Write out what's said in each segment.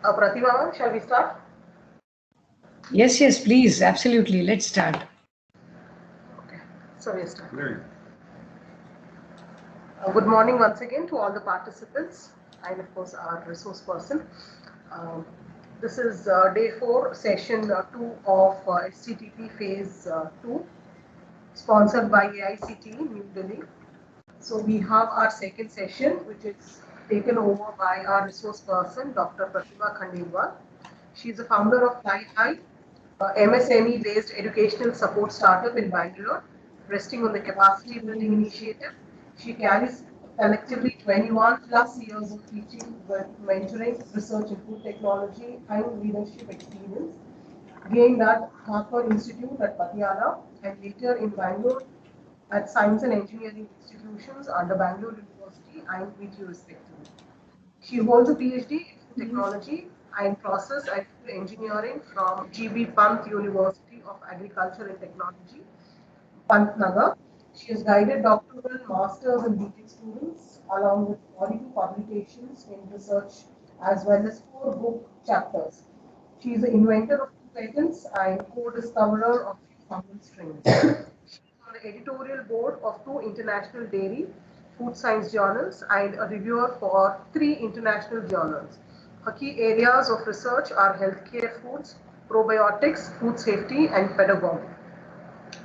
Pratima, shall we start? Yes, yes, please. Absolutely. Let's start. Okay, so we start. Good morning once again to all the participants and of course our resource person. Um, this is day 4, session 2 of STTP phase 2, sponsored by AICT New Delhi. So we have our second session, which is taken over by our resource person, Dr. Pratima Khandelwal. She is the founder of Flyhi, MSME based educational support startup in Bangalore, resting on the capacity building initiative. She carries collectively 21 plus years of teaching with mentoring, research in food technology, and leadership experience. Gained at Harper Institute at Patiala and later in Bangalore at Science and Engineering institutions under Bangalore University and VTU respectively. She holds a PhD in food technology and process and food engineering from GB Pant University of Agriculture and Technology, Pantnagar. She has guided doctoral, masters, and BTech students along with 42 publications in research as well as 4 book chapters. She is the inventor of 2 patents and co-discoverer of few fungal strains. She is on the editorial board of 2 international dairy food science journals and a reviewer for 3 international journals. Her key areas of research are healthcare foods, probiotics, food safety, and pedagogy.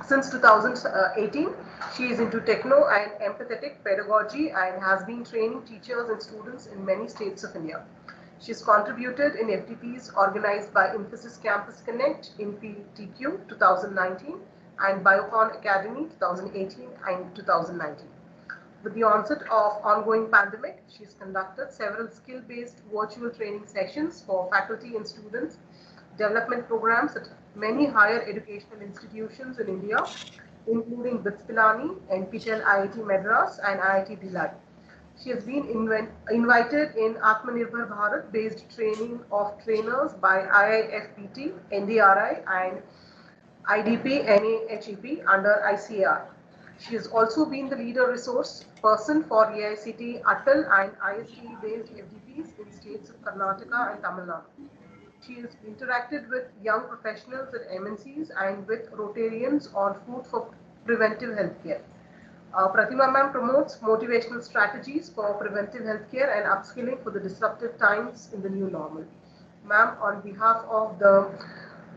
Since 2018, she is into techno and empathetic pedagogy and has been training teachers and students in many states of India. She has contributed in FDPs organized by Infosys Campus Connect in PTQ 2019 and Biocon Academy 2018 and 2019. With the onset of ongoing pandemic, she has conducted several skill-based virtual training sessions for faculty and students, development programs at many higher educational institutions in India, including BITS Pilani, NPTEL IIT Madras, and IIT Bhilai. She has been invited in Atmanirbhar Bharat based training of trainers by IIFPT, NDRI, and IDP NAHEP under ICAR. She has also been the leader resource person for AICT Atal and ISTE based FDPs in states of Karnataka and Tamil Nadu. She has interacted with young professionals at MNCs and with Rotarians on food for preventive healthcare. Pratima ma'am promotes motivational strategies for preventive healthcare and upskilling for the disruptive times in the new normal. Ma'am, on behalf of the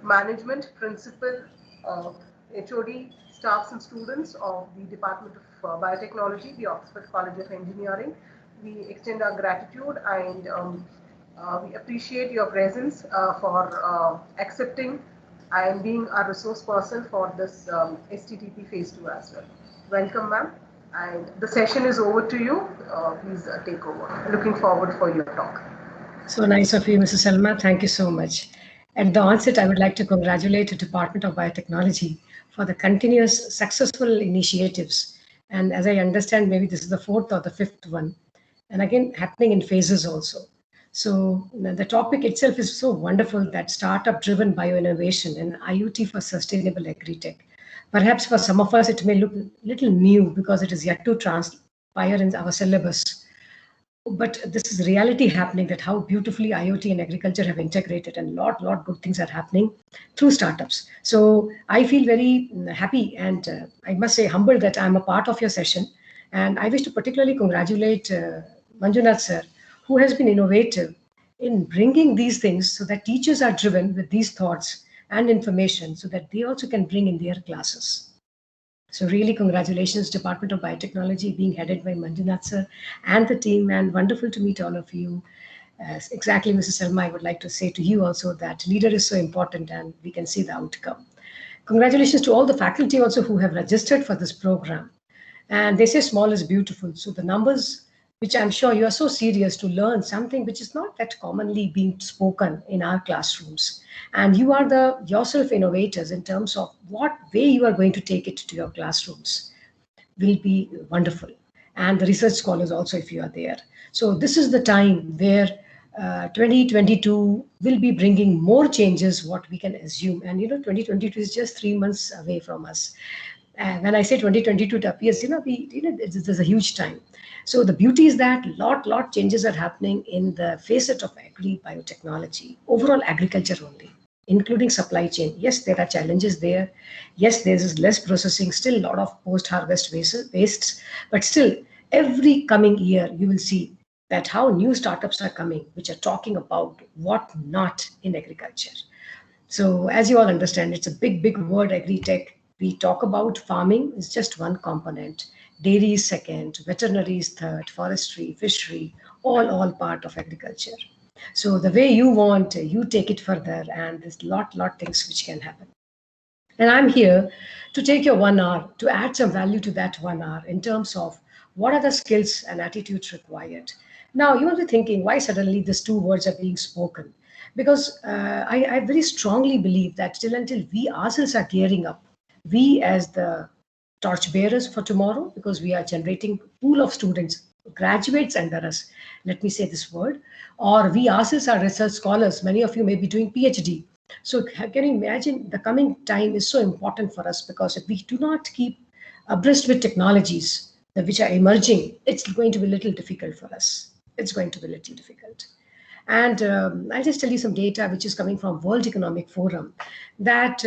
management, principal, HOD, staffs and students of the Department of Biotechnology, the Oxford College of Engineering, we extend our gratitude and we appreciate your presence for accepting and being a resource person for this STTP phase 2 as well. Welcome, ma'am. And the session is over to you. Please take over. Looking forward for your talk. So nice of you, Mrs. Salma. Thank you so much. At the onset, I would like to congratulate the Department of Biotechnology for the continuous successful initiatives. And as I understand, maybe this is the fourth or the fifth one. And again, happening in phases also. So the topic itself is so wonderful, that startup driven bioinnovation and IoT for sustainable agri-tech. Perhaps for some of us, it may look little new because it is yet to transpire in our syllabus. But this is reality happening, that how beautifully IoT and agriculture have integrated, and lot good things are happening through startups. So I feel very happy and I must say humbled that I'm a part of your session. And I wish to particularly congratulate Manjunath sir, who has been innovative in bringing these things so that teachers are driven with these thoughts and information so that they also can bring in their classes. So really, congratulations, Department of Biotechnology, being headed by Manjunath sir and the team, and wonderful to meet all of you. Exactly, Mrs. Selma, I would like to say to you also that leader is so important and we can see the outcome. Congratulations to all the faculty also who have registered for this program. And they say small is beautiful. So the numbers, which I'm sure you are so serious to learn something which is not that commonly being spoken in our classrooms. And you are the yourself innovators in terms of what way you are going to take it to your classrooms will be wonderful. And the research scholars also, if you are there. So this is the time where 2022 will be bringing more changes, what we can assume. And 2022 is just 3 months away from us. And when I say 2022, it appears, there's a huge time. So the beauty is that lot changes are happening in the facet of agri-biotechnology, overall agriculture only, including supply chain. Yes, there are challenges there. Yes, there's less processing, still a lot of post-harvest wastes, but still every coming year you will see that how new startups are coming, which are talking about what not in agriculture. So as you all understand, it's a big word, agri-tech. We talk about farming is just one component. Dairy is second, veterinary is third, forestry, fishery, all part of agriculture. So the way you want, you take it further, and there's lot things which can happen. And I'm here to take your 1 hour to add some value to that 1 hour in terms of what are the skills and attitudes required. Now, you will be thinking, why suddenly these two words are being spoken? Because I very strongly believe that till until we ourselves are gearing up, we as the torchbearers for tomorrow, because we are generating pool of students, graduates under us, let me say this word, or we ourselves are research scholars, many of you may be doing PhD. So can you imagine the coming time is so important for us, because if we do not keep abreast with technologies which are emerging, it's going to be a little difficult for us. It's going to be a little difficult. And I'll just tell you some data which is coming from World Economic Forum, that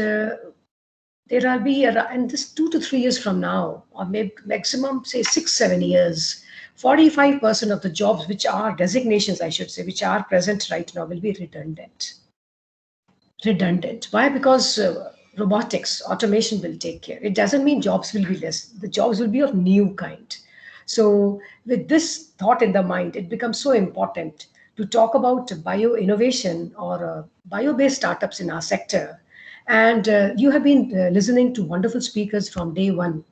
there will be, and this 2 to 3 years from now, or maybe maximum say 6-7 years, 45% of the jobs which are designations, I should say, which are present right now will be redundant. Why? Because robotics, automation will take care. It doesn't mean jobs will be less. The jobs will be of new kind. So with this thought in the mind, it becomes so important to talk about bio-innovation or bio-based startups in our sector. And you have been listening to wonderful speakers from day one,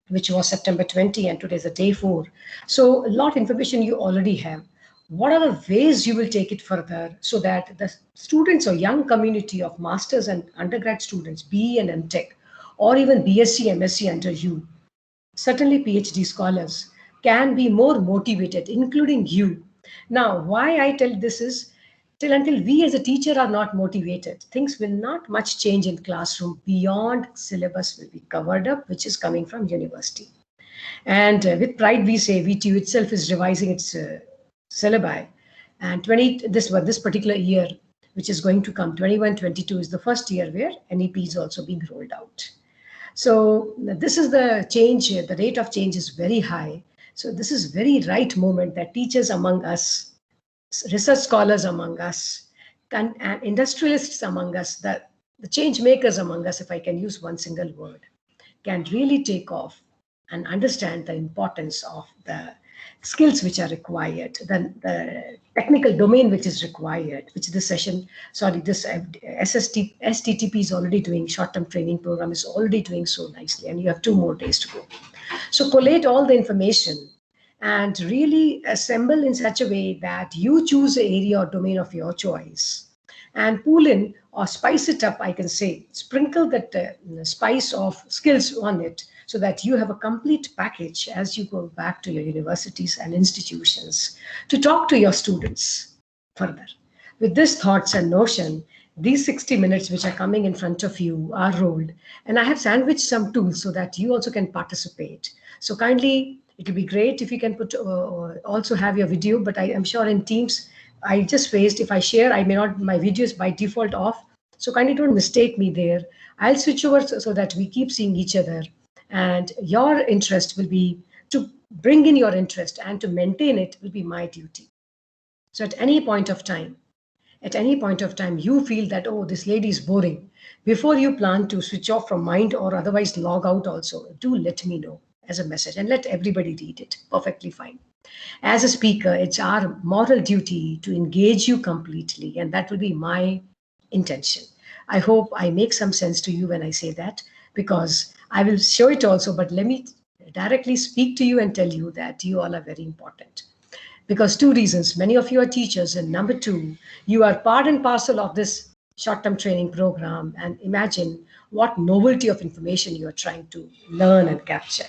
which was September 20, and today is the day 4. So a lot of information you already have. What are the ways you will take it further so that the students or young community of masters and undergrad students, BE and MTech, or even BSc, MSc under you, certainly PhD scholars, can be more motivated, including you. Now, why I tell this is, till until we as a teacher are not motivated, things will not much change in classroom beyond syllabus will be covered up, which is coming from university. And with pride, we say VTU itself is revising its syllabi. And this particular year, which is going to come, 21-22, is the first year where NEP is also being rolled out. So this is the change. The rate of change is very high. So this is very right moment that teachers among us, research scholars among us, and industrialists among us, the change makers among us, if I can use one single word, can really take off and understand the importance of the skills which are required, the technical domain which is required, which this STTP is already doing, short-term training program is already doing so nicely, and you have 2 more days to go. So collate all the information and really assemble in such a way that you choose an area or domain of your choice and pull in or spice it up, I can say, sprinkle that spice of skills on it so that you have a complete package as you go back to your universities and institutions to talk to your students further. With these thoughts and notion, these 60 minutes which are coming in front of you are rolled, and I have sandwiched some tools so that you also can participate. So kindly, it will be great if you can put also have your video, but I am sure in Teams, I just faced, if I share, I may not, my video is by default off. So kindly don't mistake me there. I'll switch over so that we keep seeing each other. And your interest will be to bring in your interest, and to maintain it will be my duty. So at any point of time, you feel that, oh, this lady is boring, before you plan to switch off from mind or otherwise log out also, do let me know as a message and let everybody read it. Perfectly fine. As a speaker, it's our moral duty to engage you completely, and that will be my intention. I hope I make some sense to you when I say that, because I will show it also, but let me directly speak to you and tell you that you all are very important. Because 2 reasons, many of you are teachers, and number 2, you are part and parcel of this short-term training program, and imagine what novelty of information you are trying to learn and capture.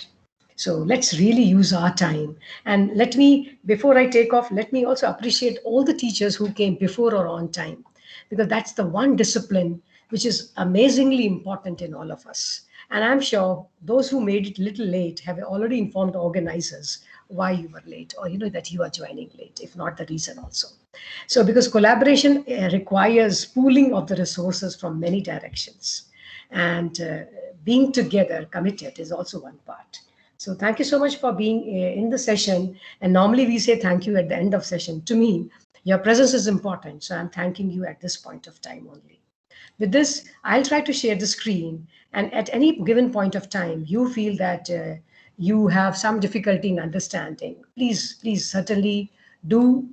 So let's really use our time. And let me, before I take off, let me also appreciate all the teachers who came before or on time, because that's the one discipline which is amazingly important in all of us. And I'm sure those who made it a little late have already informed organizers why you were late, or that you are joining late, if not the reason also. So because collaboration requires pooling of the resources from many directions, and being together committed is also one part. So thank you so much for being in the session. And normally we say thank you at the end of session. To me, your presence is important. So I'm thanking you at this point of time only. With this, I'll try to share the screen. And at any given point of time, you feel that you have some difficulty in understanding, please certainly do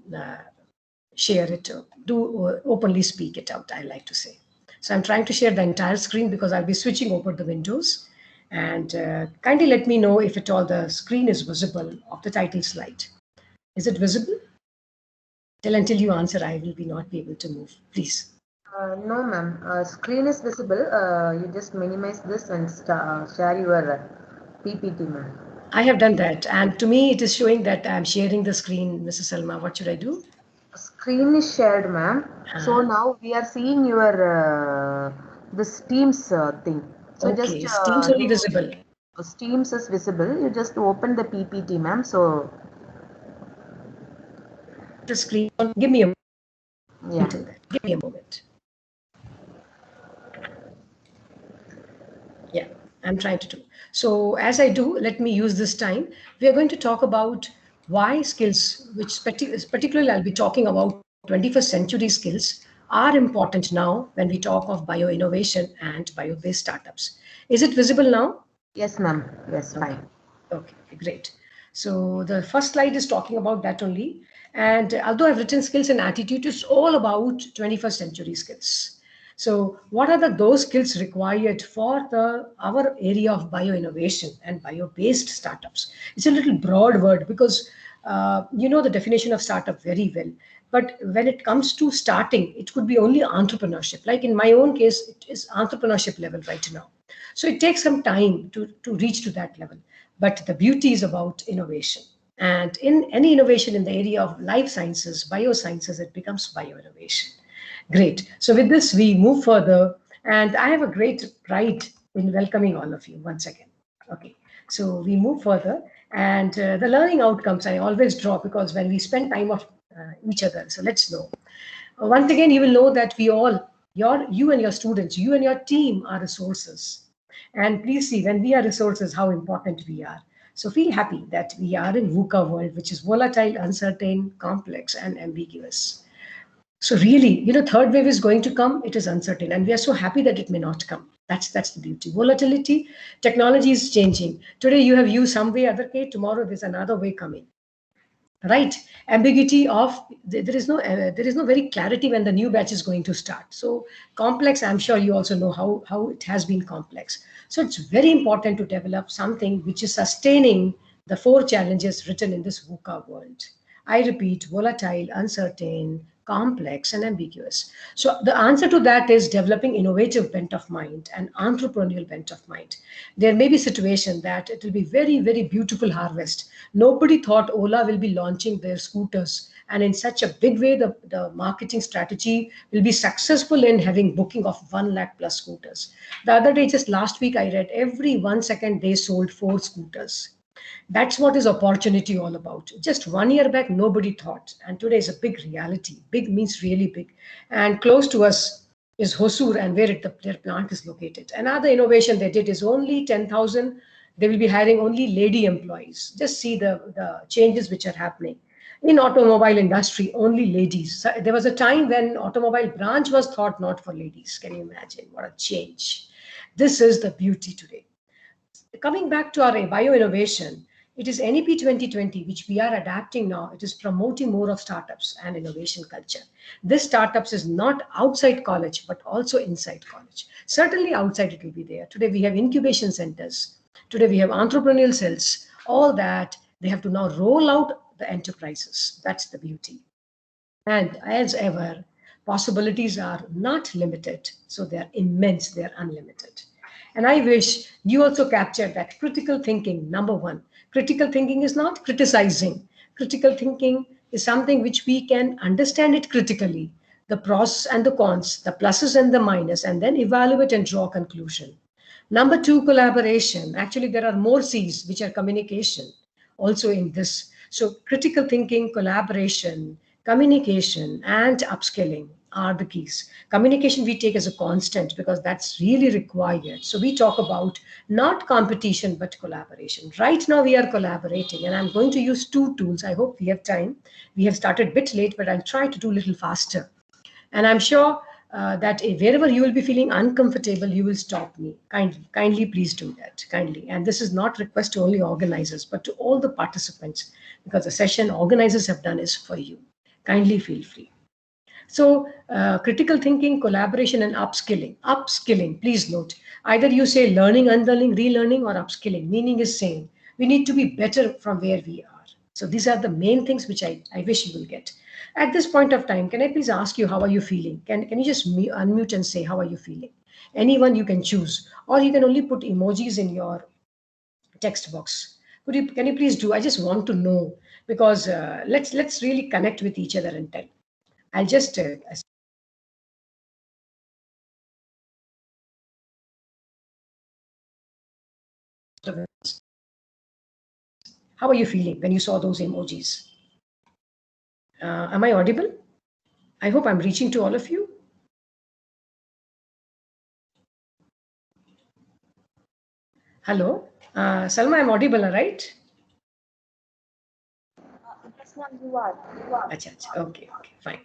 share it, do openly speak it out, I like to say. So I'm trying to share the entire screen because I'll be switching over the windows. And kindly let me know if at all the screen is visible of the title slide. Is it visible? Until you answer, I will not be able to move. Please. No, ma'am. Screen is visible. You just minimize this and share your PPT, ma'am. I have done that. And to me, it is showing that I'm sharing the screen, Mrs. Selma. What should I do? Screen is shared, ma'am. So now we are seeing your this Teams thing. So okay, just Teams only visible. Teams is visible. You just open the PPT, ma'am. So the screen. Give me a yeah. Give me a moment. Yeah, I'm trying to do. So as I do, let me use this time. We are going to talk about why skills, which particularly I'll be talking about 21st century skills, are important now when we talk of bioinnovation and bio-based startups. Is it visible now? Yes, ma'am. Yes, fine. Okay, great. So the first slide is talking about that only. And although I've written skills and attitude, it's all about 21st century skills. So what are those skills required for our area of bioinnovation and bio-based startups? It's a little broad word because you know the definition of startup very well. But when it comes to starting, it could be only entrepreneurship. Like in my own case, it is entrepreneurship level right now. So it takes some time to reach to that level. But the beauty is about innovation. And in any innovation in the area of life sciences, biosciences, it becomes bioinnovation. Great. So with this, we move further. And I have a great pride in welcoming all of you once again. Okay. So we move further. And the learning outcomes I always draw because when we spend time of each other, so let's know. Once again, you will know that we all, you and your students, you and your team are resources. And please see, when we are resources, how important we are. So feel happy that we are in VUCA world, which is volatile, uncertain, complex, and ambiguous. So really, third wave is going to come. It is uncertain, and we are so happy that it may not come. That's the beauty. Volatility, technology is changing. Today you have used some way, other way. Tomorrow there's another way coming. Right? Ambiguity of there is no very clarity when the new batch is going to start. So complex. I'm sure you also know how it has been complex. So it's very important to develop something which is sustaining the four challenges written in this VUCA world. I repeat, volatile, uncertain, complex, and ambiguous. So the answer to that is developing innovative bent of mind and entrepreneurial bent of mind. There may be situation that it will be very, very beautiful harvest. Nobody thought Ola will be launching their scooters. And in such a big way, the marketing strategy will be successful in having booking of 1 lakh plus scooters. The other day, just last week, I read every 1 second they sold 4 scooters. That's what is opportunity all about. Just 1 year back, nobody thought. And today is a big reality. Big means really big. And close to us is Hosur and where their plant is located. Another innovation they did is only 10,000. They will be hiring only lady employees. Just see the changes which are happening. In automobile industry, only ladies. So there was a time when automobile branch was thought not for ladies. Can you imagine? What a change. This is the beauty today. Coming back to our bio-innovation, it is NEP 2020, which we are adapting now. It is promoting more of startups and innovation culture. This startups is not outside college, but also inside college. Certainly outside it will be there. Today we have incubation centers. Today we have entrepreneurial cells. All that, they have to now roll out the enterprises. That's the beauty. And as ever, possibilities are not limited. So they are immense, they are unlimited. And I wish you also capture that critical thinking, number one. Critical thinking is not criticizing. Critical thinking is something which we can understand it critically, the pros and the cons, the pluses and the minus, and then evaluate and draw a conclusion. Number two, collaboration. Actually, there are more C's, which are communication, also in this. So critical thinking, collaboration, communication, and upskilling are the keys. Communication we take as a constant because that's really required. So we talk about not competition, but collaboration. Right now we are collaborating, and I'm going to use two tools. I hope we have time. We have started a bit late, but I'll try to do a little faster. And I'm sure that wherever you will be feeling uncomfortable, you will stop me. Kindly, please do that. Kindly. And this is not request to only organizers, but to all the participants, because the session organizers have done is for you. Kindly feel free. So critical thinking, collaboration, and upskilling. Upskilling, please note, either you say learning, unlearning, relearning, or upskilling. Meaning is same. We need to be better from where we are. So these are the main things which I wish you will get. At this point of time, can I please ask you, how are you feeling? Can you just unmute and say, how are you feeling? Anyone you can choose, or you can only put emojis in your text box. Can you please do? I just want to know, because let's really connect with each other and tell. I'll just how are you feeling when you saw those emojis? Am I audible? I hope I'm reaching to all of you. Hello, Salma, I'm audible, right? Yes, ma'am, you are. Achha, achha. Okay, fine.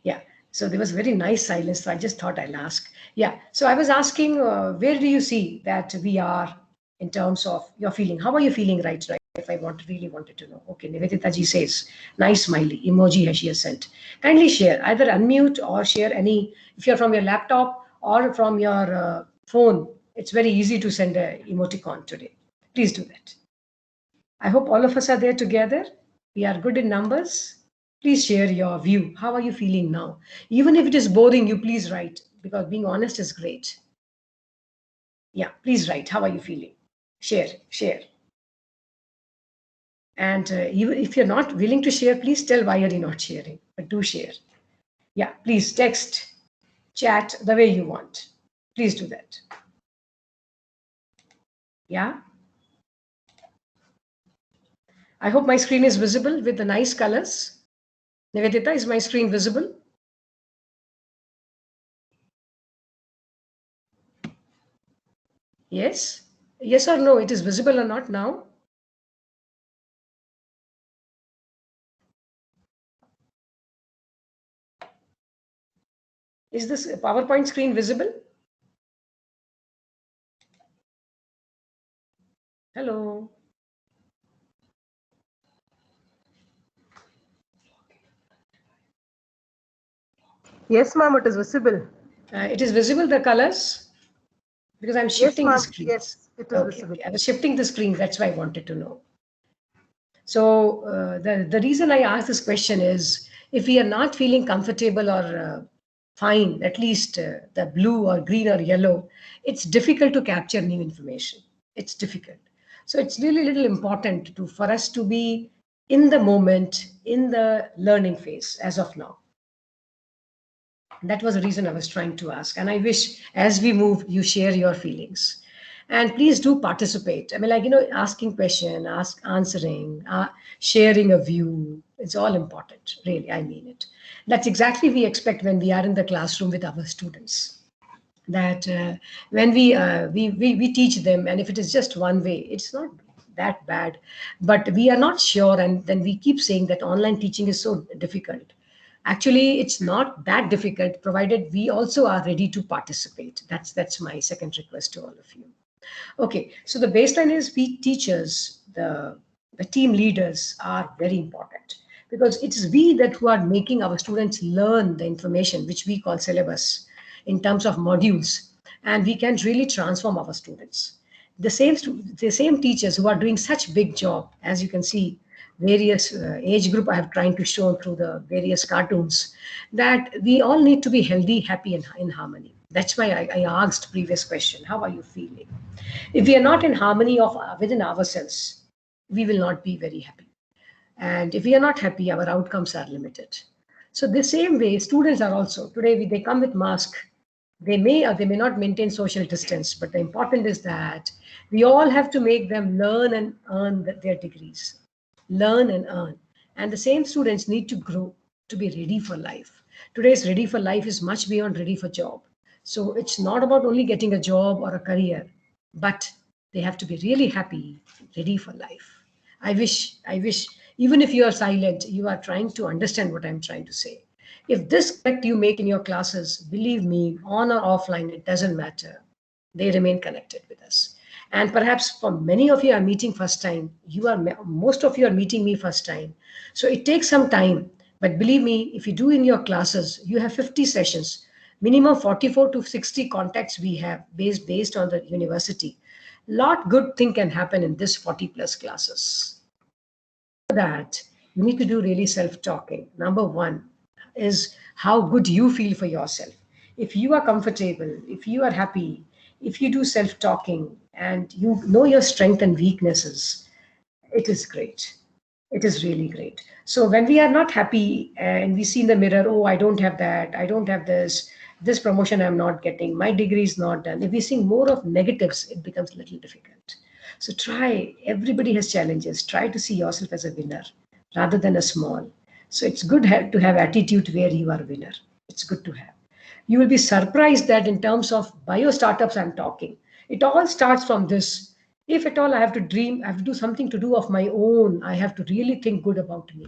Yeah, so there was very nice silence, so I just thought I'll ask. Yeah, so I was asking, where do you see that we are in terms of your feeling? How are you feeling right? If I really wanted to know. Okay, Nivedita ji says, nice smiley emoji she has sent. Kindly share, either unmute or share any, if you're from your laptop or from your phone, it's very easy to send a emoticon today. Please do that. I hope all of us are there together. We are good in numbers. Please share your view. How are you feeling now? Even if it is boring, you please write, because being honest is great. Yeah, please write. How are you feeling? Share. And even if you're not willing to share, please tell why are you not sharing. But do share. Yeah, please text, chat the way you want. Please do that. Yeah. I hope my screen is visible with the nice colors. Nivedita, is my screen visible? Yes? Yes or no? It is visible or not now? Is this PowerPoint screen visible? Hello? Yes, ma'am, it is visible. It is visible, the colors? Because I'm shifting the screens. Yes, it is visible. Okay. I was shifting the screens. That's why I wanted to know. So the reason I asked this question is, if we are not feeling comfortable or fine, at least the blue or green or yellow, it's difficult to capture new information. It's difficult. So it's really little important for us to be in the moment, in the learning phase as of now. That was the reason I was trying to ask. And I wish as we move, you share your feelings. And please do participate. I mean, asking question, answering, sharing a view. It's all important, really. I mean it. That's exactly we expect when we are in the classroom with our students. That when we teach them, and if it is just one way, it's not that bad. But we are not sure, and then we keep saying that online teaching is so difficult. Actually, it's not that difficult, provided we also are ready to participate. That's my second request to all of you. Okay, so the baseline is, we teachers, the team leaders are very important, because it is we that who are making our students learn the information which we call syllabus in terms of modules, and we can really transform our students. The same teachers who are doing such big job, as you can see, various age group I have trying to show through the various cartoons, that we all need to be healthy, happy, and in harmony. That's why I asked previous question, how are you feeling? If we are not in harmony within ourselves, we will not be very happy. And if we are not happy, our outcomes are limited. So the same way, students are also, today they come with mask. They may or they may not maintain social distance, but the important is that we all have to make them learn and earn their degrees. Learn and earn. And the same students need to grow to be ready for life. Today's ready for life is much beyond ready for job. So it's not about only getting a job or a career, but they have to be really happy, ready for life. I wish, even if you are silent, you are trying to understand what I'm trying to say. If this connect you make in your classes, believe me, on or offline, it doesn't matter. They remain connected with us. And perhaps for many of you are meeting first time, most of you are meeting me first time. So it takes some time. But believe me, if you do in your classes, you have 50 sessions, minimum 44 to 60 contacts we have based on the university. Lot good thing can happen in this 40 plus classes. For that, you need to do really self-talking. Number one is how good you feel for yourself. If you are comfortable, if you are happy, if you do self-talking and you know your strengths and weaknesses, it is great. It is really great. So when we are not happy and we see in the mirror, oh, I don't have that, I don't have this promotion I'm not getting, my degree is not done. If we see more of negatives, it becomes a little difficult. So try, everybody has challenges. Try to see yourself as a winner rather than a small. So it's good to have attitude where you are a winner. It's good to have. You will be surprised that in terms of bio startups I'm talking, it all starts from this. If at all I have to dream, I have to do something to do of my own, I have to really think good about me.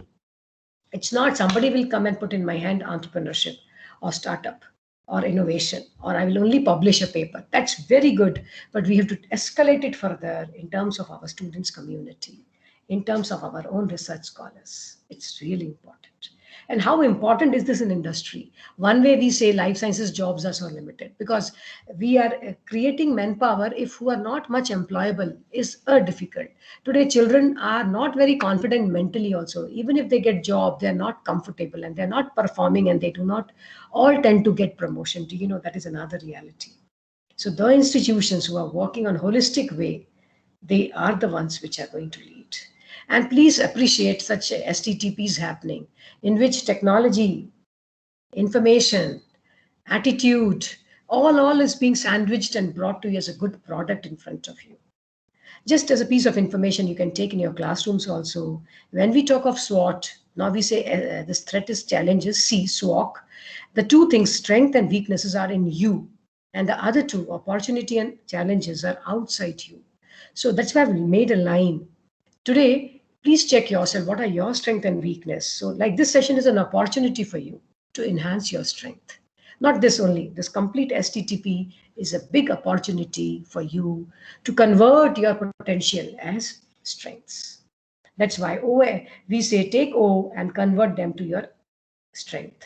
It's not somebody will come and put in my hand entrepreneurship or startup or innovation, or I will only publish a paper. That's very good, but we have to escalate it further in terms of our students' community, in terms of our own research scholars. It's really important. And how important is this in industry? One way we say life sciences jobs are so limited because we are creating manpower if who are not much employable is difficult. Today, children are not very confident mentally also. Even if they get job, they're not comfortable and they're not performing and they do not all tend to get promotion. Do you know that is another reality? So the institutions who are working on holistic way, they are the ones which are going to lead. And please appreciate such STTPs happening in which technology, information, attitude, all is being sandwiched and brought to you as a good product in front of you. Just as a piece of information you can take in your classrooms also, when we talk of SWOT, now we say this threat is challenges, C, SWOT. The two things, strength and weaknesses, are in you. And the other two, opportunity and challenges, are outside you. So that's why we made a line. Today, please check yourself. What are your strength and weakness? So like this session is an opportunity for you to enhance your strength. Not this only, this complete STTP is a big opportunity for you to convert your potential as strengths. That's why we say take O and convert them to your strength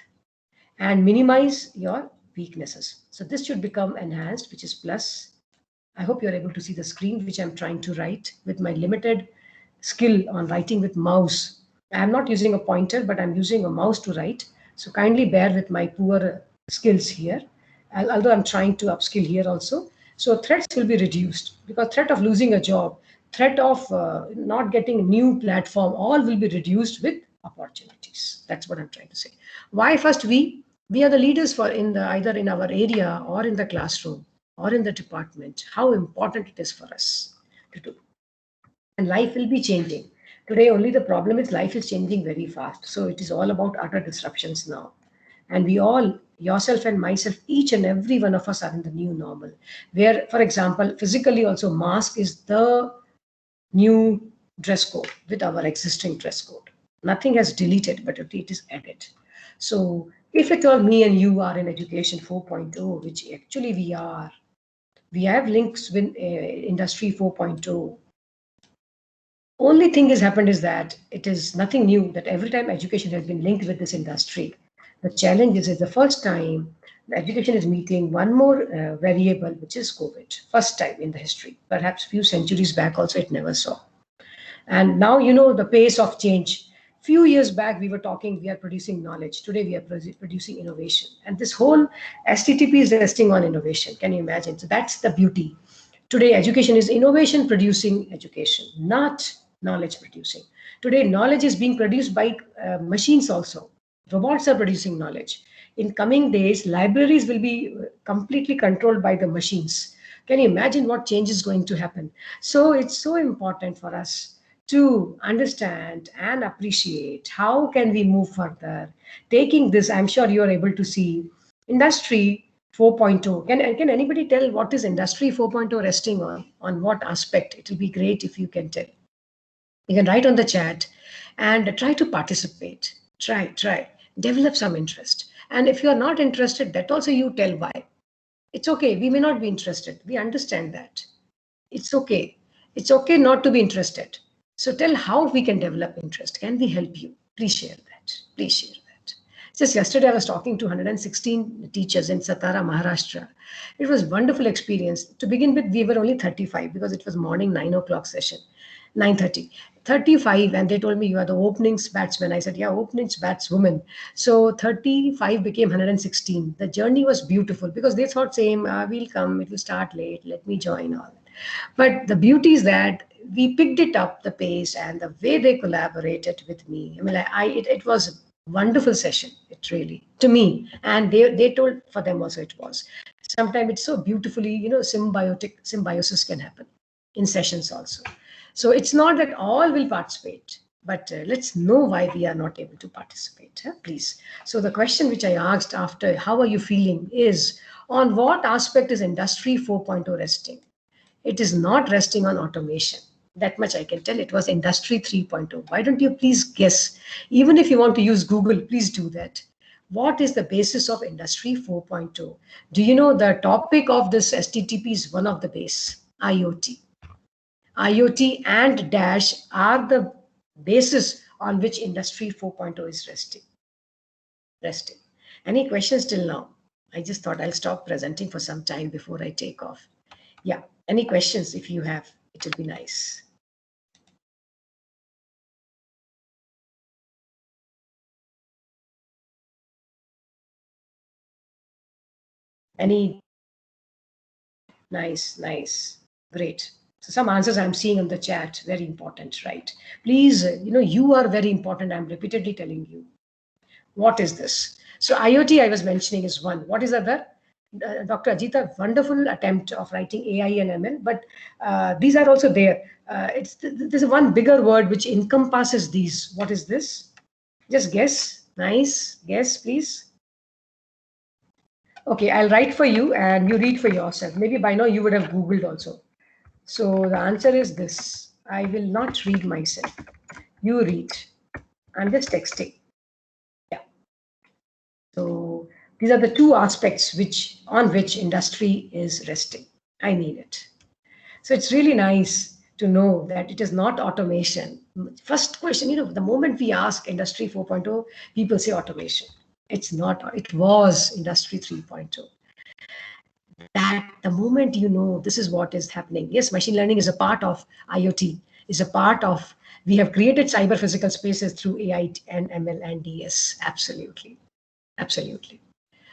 and minimize your weaknesses. So this should become enhanced, which is plus. I hope you're able to see the screen, which I'm trying to write with my limited skill on writing with mouse. I'm not using a pointer, but I'm using a mouse to write. So kindly bear with my poor skills here, although I'm trying to upskill here also. So threats will be reduced because threat of losing a job, threat of not getting a new platform, all will be reduced with opportunities. That's what I'm trying to say. Why first we? We are the leaders for either in our area or in the classroom or in the department. How important it is for us to do. And life will be changing. Today, only the problem is life is changing very fast. So it is all about utter disruptions now. And we all, yourself and myself, each and every one of us are in the new normal. Where, for example, physically also mask is the new dress code with our existing dress code. Nothing has deleted, but it is added. So if at all me and you are in education 4.0, which actually we have links with industry 4.0. Only thing has happened is that it is nothing new that every time education has been linked with this industry. The challenge is the first time the education is meeting one more variable, which is COVID. First time in the history, perhaps few centuries back also it never saw. And now you know the pace of change. Few years back we were talking, we are producing knowledge. Today we are producing innovation. And this whole STTP is resting on innovation. Can you imagine? So that's the beauty. Today education is innovation producing education, not knowledge producing. Today knowledge is being produced by machines also. Robots are producing knowledge. In coming days, libraries will be completely controlled by the machines. Can you imagine what change is going to happen? So it's so important for us to understand and appreciate how can we move further. Taking this, I'm sure you are able to see industry 4.0. Can anybody tell what is industry 4.0 resting on what aspect? It will be great if you can tell. You can write on the chat and try to participate. Try. Develop some interest. And if you are not interested, that also you tell why. It's okay. We may not be interested. We understand that. It's okay. It's okay not to be interested. So tell how we can develop interest. Can we help you? Please share that. Please share that. Just yesterday, I was talking to 116 teachers in Satara, Maharashtra. It was a wonderful experience. To begin with, we were only 35 because it was morning 9 o'clock session. 9:30, 35, and they told me you are the openings batsman. I said, yeah, openings batswoman. So 35 became 116. The journey was beautiful because they thought same, we'll come, it will start late, let me join all. But the beauty is that we picked it up, the pace and the way they collaborated with me. I mean, it was a wonderful session, it really, to me. And they told for them also it was. Sometimes it's so beautifully, symbiosis can happen in sessions also. So it's not that all will participate, but let's know why we are not able to participate, please. So the question which I asked after, how are you feeling, is on what aspect is Industry 4.0 resting? It is not resting on automation. That much I can tell. It was Industry 3.0. Why don't you please guess? Even if you want to use Google, please do that. What is the basis of Industry 4.0? Do you know the topic of this STTP is one of the base, IoT. IoT and Dash are the basis on which Industry 4.0 is resting. Any questions till now? I just thought I'll stop presenting for some time before I take off. Yeah, any questions if you have, it will be nice. Any? Nice, great. So some answers I'm seeing on the chat, very important, right? Please, you are very important. I'm repeatedly telling you. What is this? So IoT I was mentioning is one. What is other? Dr. Ajita, wonderful attempt of writing AI and ML, but these are also there. There's one bigger word which encompasses these. What is this? Just guess. Nice. Guess, please. Okay, I'll write for you and you read for yourself. Maybe by now you would have Googled also. So the answer is this. I will not read myself. You read. I'm just texting. Yeah. So these are the two aspects on which industry is resting. I mean it. So it's really nice to know that it is not automation. First question, the moment we ask Industry 4.0, people say automation. It's not. It was Industry 3.0. That the moment this is what is happening. Yes, machine learning is a part of IoT, is a part of, we have created cyber physical spaces through AI and ML and DS. Absolutely.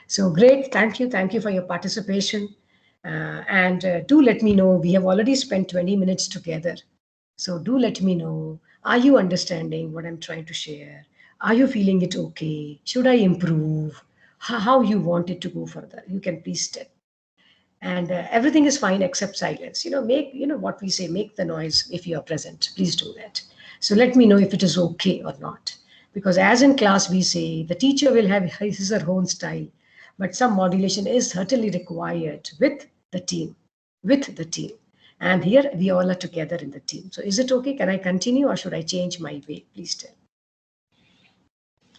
So great. Thank you for your participation. And do let me know. We have already spent 20 minutes together. So do let me know. Are you understanding what I'm trying to share? Are you feeling it okay? Should I improve? How you want it to go further? You can please tell. And everything is fine except silence. Make, what we say, make the noise if you are present. Please do that. So let me know if it is okay or not. Because as in class, we say the teacher will have his or her own style, but some modulation is certainly required with the team. And here we all are together in the team. So is it okay? Can I continue or should I change my way? Please tell.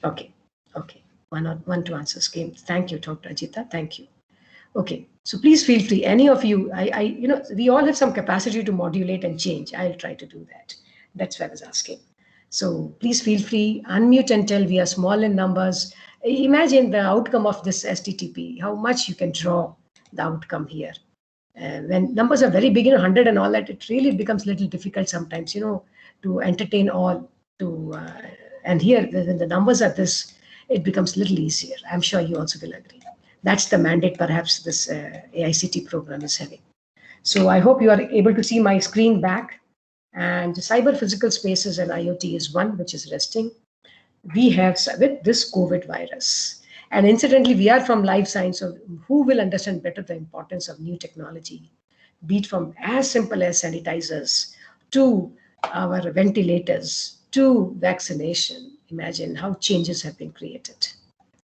Okay. One to answer scheme. Thank you, Dr. Ajita. Thank you. Okay, so please feel free. Any of you, we all have some capacity to modulate and change. I'll try to do that. That's what I was asking. So please feel free, unmute and tell. We are small in numbers. Imagine the outcome of this STTP, how much you can draw the outcome here. When numbers are very big, 100 and all that, it really becomes a little difficult sometimes, to entertain all. And here, when the numbers are this, it becomes a little easier. I'm sure you also will agree. That's the mandate perhaps this AICT program is having. So I hope you are able to see my screen back. And cyber physical spaces and IoT is one which is resting. We have with this COVID virus. And incidentally, we are from life science, so who will understand better the importance of new technology, be it from as simple as sanitizers to our ventilators to vaccination. Imagine how changes have been created.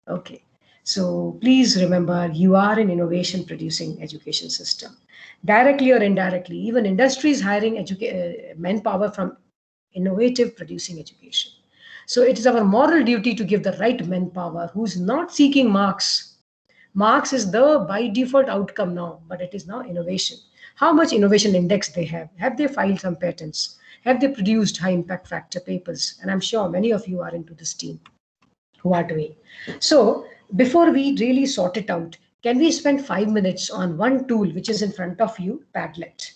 Okay. So please remember, you are an innovation producing education system. Directly or indirectly, even industries hiring manpower from innovative producing education. So it is our moral duty to give the right manpower who's not seeking marks. Marks is the by default outcome now, but it is now innovation. How much innovation index they have? Have they filed some patents? Have they produced high impact factor papers? And I'm sure many of you are into this team who are doing. So before we really sort it out, can we spend 5 minutes on one tool which is in front of you, Padlet?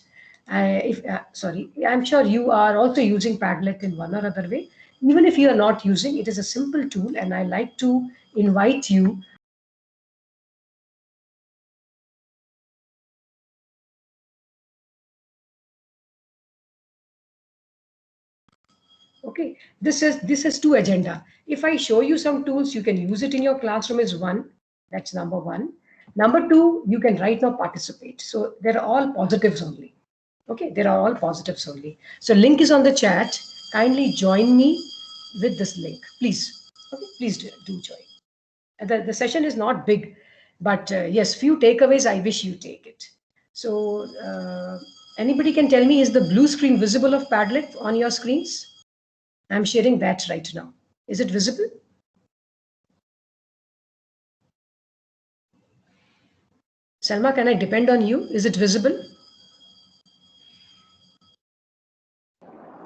Sorry, I'm sure you are also using Padlet in one or other way. Even if you are not using, it is a simple tool, and I like to invite you. Okay, this has two agenda. If I show you some tools, you can use it in your classroom is one. That's number one. Number two, you can right now participate. So they're all positives only. Okay, there are all positives only. So link is on the chat. Kindly join me with this link, please. Okay, please do join. The session is not big, but yes, few takeaways I wish you take it. So anybody can tell me, is the blue screen visible of Padlet on your screens? I'm sharing that right now. Is it visible? Selma, can I depend on you? Is it visible?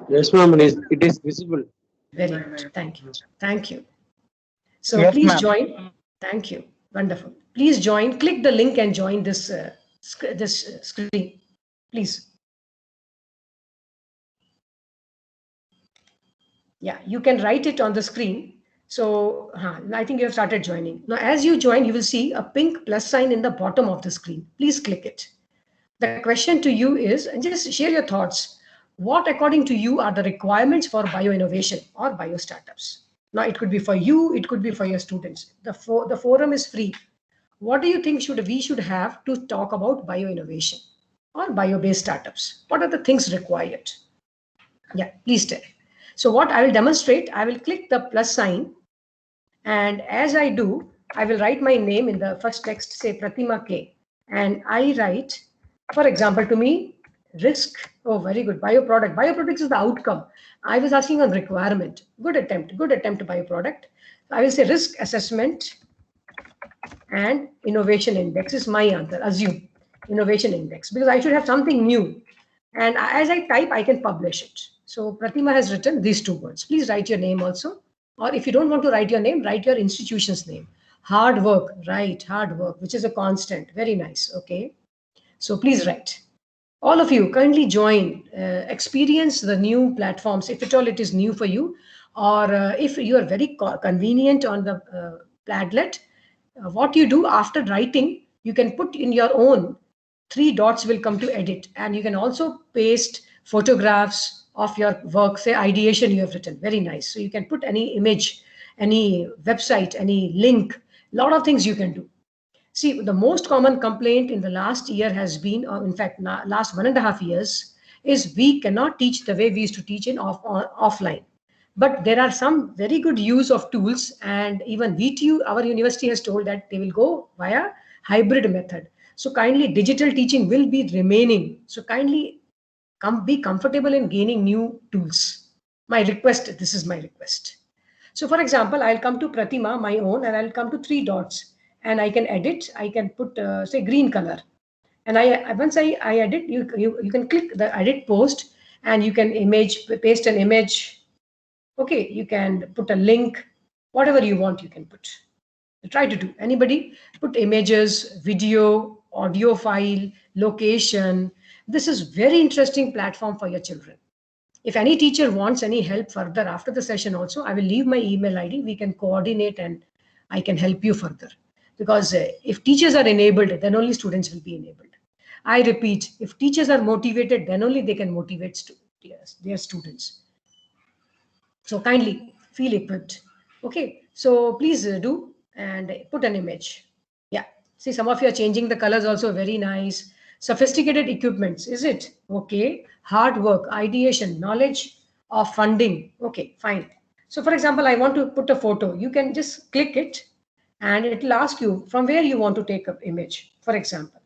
Yes, ma'am. It is visible. Very good. Thank you. Thank you. So Yes, please ma'am. join. Thank you. Wonderful. Please join. Click the link and join this screen, please. Yeah, you can write it on the screen. So I think you have started joining. Now, as you join, you will see a pink plus sign in the bottom of the screen. Please click it. The question to you is, and just share your thoughts. What, according to you, are the requirements for bioinnovation or bio startups? Now, it could be for you, it could be for your students. The forum is free. What do you think we should have to talk about bioinnovation or bio-based startups? What are the things required? Yeah, please tell. So what I will demonstrate, I will click the plus sign, and as I do, I will write my name in the first text, say Pratima K, and I write, for example, to me, risk. Oh, very good. Bioproduct. Bioproducts is the outcome. I was asking on requirement. Good attempt. Good attempt. Bioproduct. I will say risk assessment and innovation index is my answer. Assume innovation index, because I should have something new. And as I type, I can publish it. So Pratima has written these two words. Please write your name also. Or if you don't want to write your name, write your institution's name. Hard work, right? Hard work, which is a constant. Very nice. Okay. So please write. All of you kindly join, experience the new platforms, if at all it is new for you, or if you are very convenient on the Padlet, what you do after writing, you can put in your own, three dots will come to edit, and you can also paste photographs of your work, say ideation you have written. Very nice. So you can put any image, any website, any link, lot of things you can do. See, the most common complaint in the last year has been, or in fact, last 1.5 years, is we cannot teach the way we used to teach in offline. But there are some very good use of tools, and even VTU, our university has told that they will go via hybrid method. So kindly, digital teaching will be remaining. So kindly be comfortable in gaining new tools. My request, this is my request. So for example, I'll come to Pratima, my own, and I'll come to three dots, and I can edit. I can put, say, green color. And once I edit, you can click the edit post, and you can paste an image. Okay, you can put a link, whatever you want, you can put. Try to do. Anybody put images, video, audio file, location. This is very interesting platform for your children. If any teacher wants any help further after the session also, I will leave my email ID. We can coordinate and I can help you further. Because if teachers are enabled, then only students will be enabled. I repeat, if teachers are motivated, then only they can motivate their students. So kindly feel equipped. Okay, so please do. and put an image. Yeah. See, some of you are changing the colors also. Very nice. Sophisticated equipments. Is it? Okay. Hard work, ideation, knowledge of funding. Okay, fine. So for example, I want to put a photo. You can just click it and it will ask you from where you want to take an image, for example.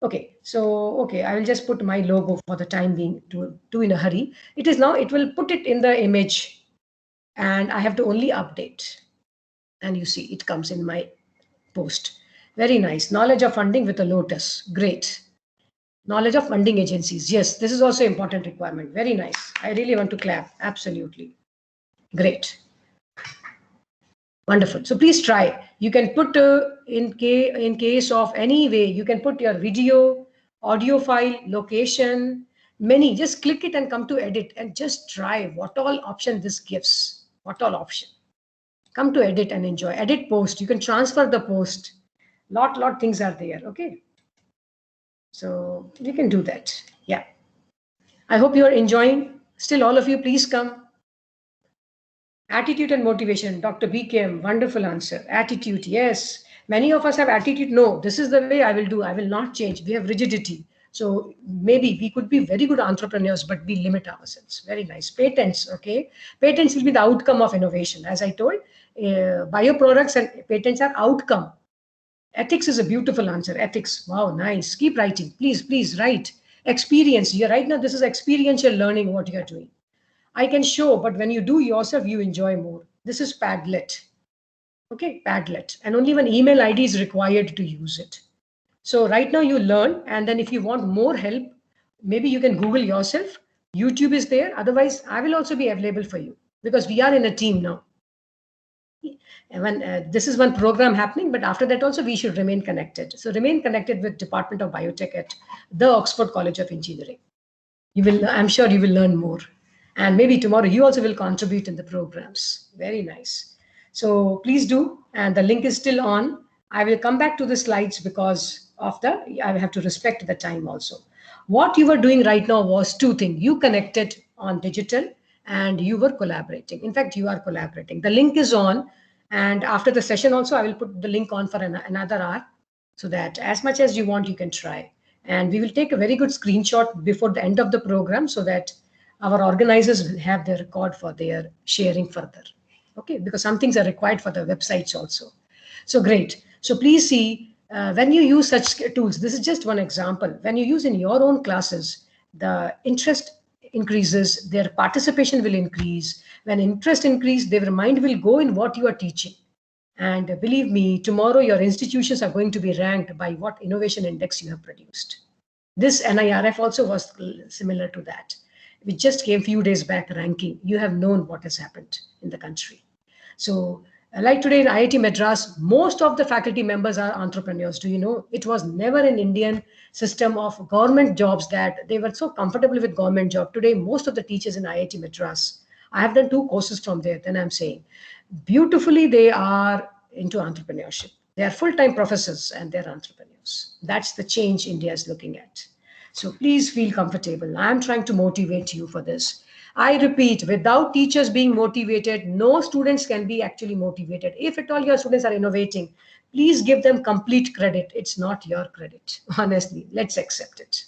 Okay, so okay, I will just put my logo for the time being to do in a hurry. It is now, it will put it in the image and I have to only update. And you see, it comes in my post. Very nice. Knowledge of funding with a lotus. Great. Knowledge of funding agencies. Yes, this is also important requirement. Very nice. I really want to clap. Absolutely. Great. Wonderful. So please try. You can put in case of any way, you can put your video, audio file, location, many. Just click it and come to edit and just try what all option this gives. What all option. Come to edit and enjoy. Edit post. You can transfer the post. Lot things are there. Okay. So you can do that. Yeah. I hope you are enjoying. Still, all of you, please come. Attitude and motivation. Dr. BKM, wonderful answer. Attitude, yes. Many of us have attitude. No, this is the way I will do. I will not change. We have rigidity. So maybe we could be very good entrepreneurs, but we limit ourselves. Very nice. Patents, okay. Patents will be the outcome of innovation. As I told, bioproducts and patents are outcome. Ethics is a beautiful answer. Ethics. Wow, nice. Keep writing. Please write. Experience. You're right now, this is experiential learning what you're doing. I can show, but when you do yourself, you enjoy more. This is Padlet. Okay, Padlet. And only one email ID is required to use it. So right now you learn, and then if you want more help, maybe you can Google yourself. YouTube is there. Otherwise, I will also be available for you because we are in a team now. When this is one program happening, but after that also we should remain connected. So remain connected with Department of Biotech at the Oxford College of Engineering. You will, I'm sure you will learn more. And maybe tomorrow you also will contribute in the programs. Very nice. So please do. And the link is still on. I will come back to the slides because of I have to respect the time also. What you were doing right now was two things. You connected on digital and you were collaborating. In fact, you are collaborating. The link is on. And after the session also, I will put the link on for another hour so that as much as you want, you can try. And we will take a very good screenshot before the end of the program so that our organizers will have their record for their sharing further. Okay, because some things are required for the websites also. So great. So please see, when you use such tools, this is just one example. When you use in your own classes, the interest increases, their participation will increase. When interest increases, their mind will go in what you are teaching. And believe me, tomorrow your institutions are going to be ranked by what innovation index you have produced. This NIRF also was similar to that. We just came a few days back ranking. You have known what has happened in the country. So like today in IIT Madras, most of the faculty members are entrepreneurs. Do you know? It was never an Indian system of government jobs that they were so comfortable with government job. Today, most of the teachers in IIT Madras, I have done 2 courses from there, then I'm saying, beautifully they are into entrepreneurship. They are full-time professors and they're entrepreneurs. That's the change India is looking at. So please feel comfortable. I'm trying to motivate you for this. I repeat, without teachers being motivated, no students can be actually motivated. If at all your students are innovating, please give them complete credit. It's not your credit. Honestly, let's accept it.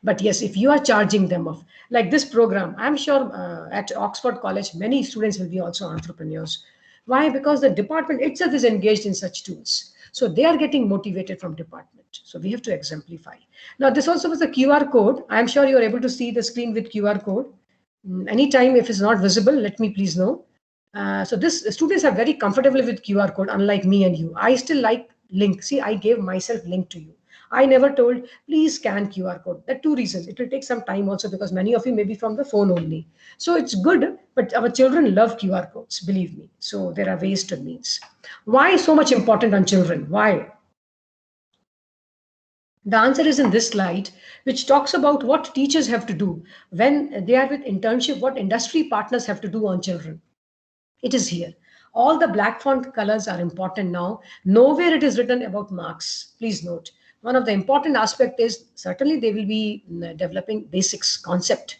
But yes, if you are charging them off, like this program, I'm sure at Oxford College, many students will be also entrepreneurs. Why? Because the department itself is engaged in such tools. So they are getting motivated from department. So we have to exemplify. Now, this also was a QR code. I'm sure you're able to see the screen with QR code. Anytime if it's not visible, let me please know. So this students are very comfortable with QR code, unlike me and you. I still like link. See, I gave myself link to you. I never told, please scan QR code. There are 2 reasons. It will take some time also because many of you may be from the phone only. So it's good, but our children love QR codes, believe me. So there are ways to means. Why so much important on children? Why? The answer is in this slide, which talks about what teachers have to do when they are with internship, what industry partners have to do on children. It is here. All the black font colors are important now. Nowhere it is written about marks. Please note. One of the important aspect is certainly they will be developing basics concept,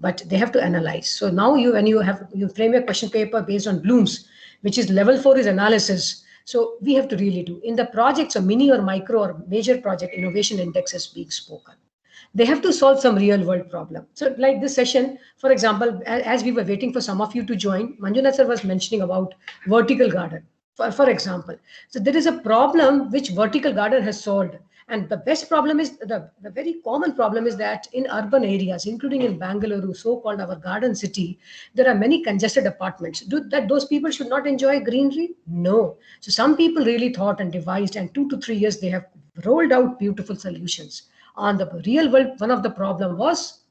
but they have to analyze. So now when you frame your question paper based on Bloom's, which is level 4 is analysis. So we have to really do in the projects, a mini or micro or major project innovation index is being spoken. They have to solve some real world problem. So like this session, for example, as we were waiting for some of you to join, Manjunath sir was mentioning about vertical garden, for example. So there is a problem which vertical garden has solved. And the best problem is, the very common problem is that in urban areas, including in Bangalore, so-called our garden city, there are many congested apartments. That those people should not enjoy greenery? No. So some people really thought and devised, and 2 to 3 years they have rolled out beautiful solutions. On the real world, one of the problem was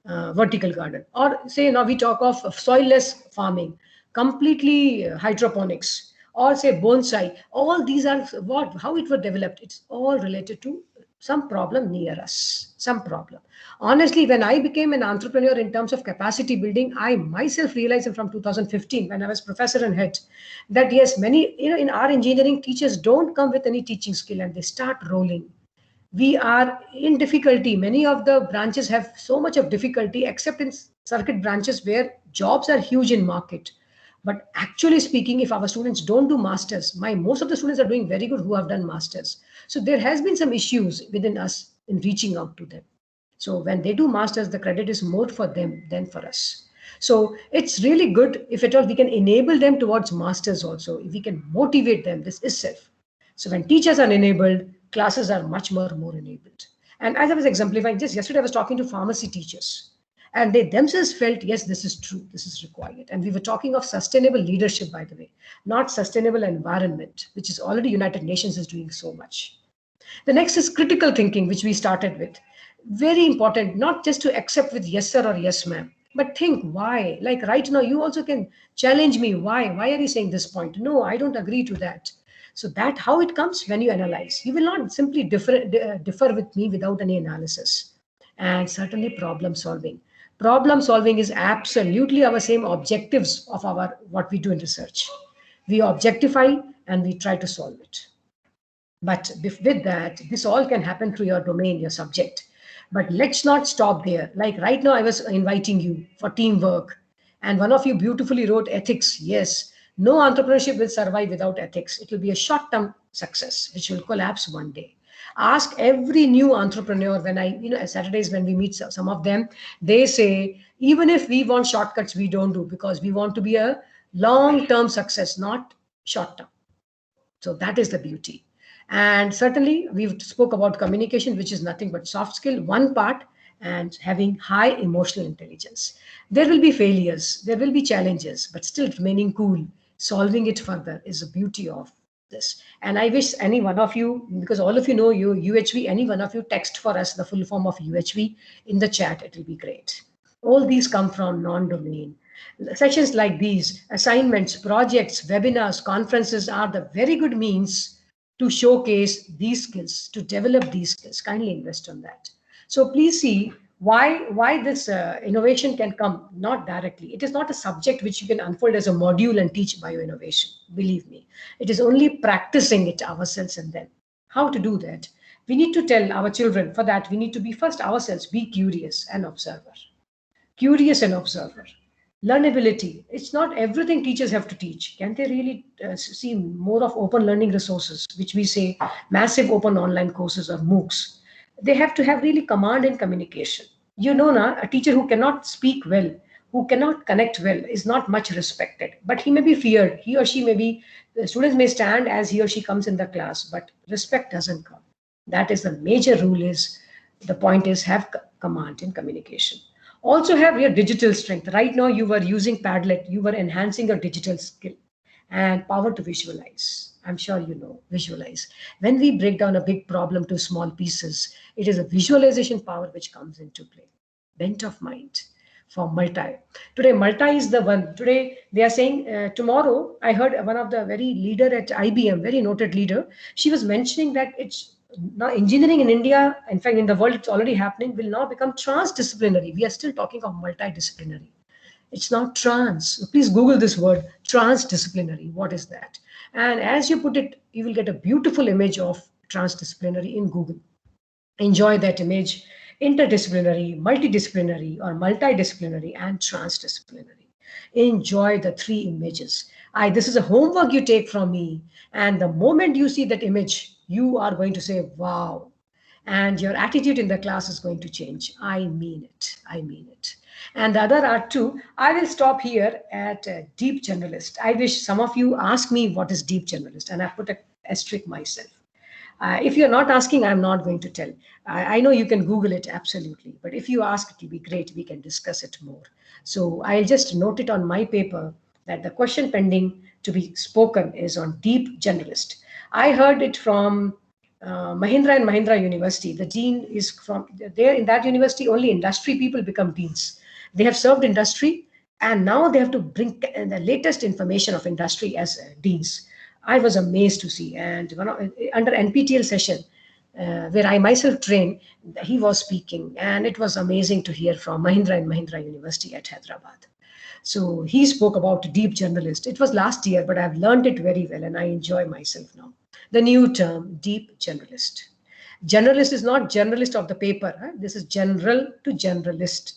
vertical garden. Or say now we talk of soilless farming, completely hydroponics, or say bonsai. All these are how it was developed. It's all related to some problem near us, some problem. Honestly, when I became an entrepreneur in terms of capacity building, I myself realized from 2015 when I was professor and head that yes, many in our engineering, teachers don't come with any teaching skill and they start rolling. We are in difficulty. Many of the branches have so much of difficulty, except in circuit branches where jobs are huge in market. But actually speaking, if our students don't do masters, most of the students are doing very good who have done masters. So there has been some issues within us in reaching out to them. So when they do masters, the credit is more for them than for us. So it's really good if at all we can enable them towards masters also. If we can motivate them, this is self. So when teachers are enabled, classes are much more enabled. And as I was exemplifying, just yesterday I was talking to pharmacy teachers. And they themselves felt, yes, this is true, this is required. And we were talking of sustainable leadership, by the way, not sustainable environment, which is already United Nations is doing so much. The next is critical thinking, which we started with. Very important, not just to accept with yes, sir, or yes, ma'am, but think why. Like right now, you also can challenge me. Why? Why are you saying this point? No, I don't agree to that. So that how it comes when you analyze. You will not simply differ with me without any analysis. And certainly problem solving. Problem solving is absolutely our same objectives of our what we do in research. We objectify and we try to solve it. But with that, this all can happen through your domain, your subject. But let's not stop there. Like right now, I was inviting you for teamwork. And one of you beautifully wrote ethics. Yes, no entrepreneurship will survive without ethics. It will be a short-term success, which will collapse one day. Ask every new entrepreneur when Saturdays when we meet some of them, they say, even if we want shortcuts, we don't do because we want to be a long-term success, not short-term. So that is the beauty. And certainly we've spoke about communication, which is nothing but soft skill, one part, and having high emotional intelligence. There will be failures, there will be challenges, but still remaining cool, solving it further is the beauty of this. And I wish any one of you, because all of you know UHV, any one of you text for us the full form of UHV in the chat, it will be great. All these come from non-domain. Sessions like these, assignments, projects, webinars, conferences are the very good means to showcase these skills, to develop these skills. Kindly invest on that. So please see why this innovation can come not directly. It is not a subject which you can unfold as a module and teach bioinnovation. Believe me, it is only practicing it ourselves and then how to do that. We need to tell our children for that. We need to be first ourselves, be curious and observer. Curious and observer. Learnability. It's not everything teachers have to teach. Can they really see more of open learning resources, which we say massive open online courses or MOOCs? They have to have really command and communication. A teacher who cannot speak well, who cannot connect well is not much respected, but he may be feared. He or she may be, the students may stand as he or she comes in the class, but respect doesn't come. That is the major rule is, the point is have command and communication. Also have your digital strength. Right now you were using Padlet, you were enhancing your digital skill and power to visualize. I'm sure you know, visualize. When we break down a big problem to small pieces, it is a visualization power which comes into play. Bent of mind for multi. Today, multi is the one. Today, they are saying, tomorrow, I heard one of the very leader at IBM, very noted leader, she was mentioning that it's now engineering in India, in fact, in the world, it's already happening, will now become transdisciplinary. We are still talking of multidisciplinary. It's not trans. Please Google this word, transdisciplinary. What is that? And as you put it, you will get a beautiful image of transdisciplinary in Google. Enjoy that image. Interdisciplinary, multidisciplinary, or multidisciplinary and transdisciplinary. Enjoy the 3 images. This is a homework you take from me. And the moment you see that image, you are going to say, wow. And your attitude in the class is going to change. I mean it. I mean it. And the other are two. I will stop here at deep generalist. I wish some of you ask me what is deep generalist, and I put a asterisk myself. If you're not asking, I'm not going to tell. I know you can Google it, absolutely. But if you ask, it will be great. We can discuss it more. So I'll just note it on my paper that the question pending to be spoken is on deep generalist. I heard it from Mahindra and Mahindra University. The dean is from there. In that university, only industry people become deans. They have served industry, and now they have to bring the latest information of industry as deans. I was amazed to see. And under NPTEL session, where I myself trained, he was speaking, and it was amazing to hear from Mahindra and Mahindra University at Hyderabad. So he spoke about deep generalist. It was last year, but I've learned it very well, and I enjoy myself now. The new term, deep generalist. Generalist is not generalist of the paper. Huh? This is general to generalist.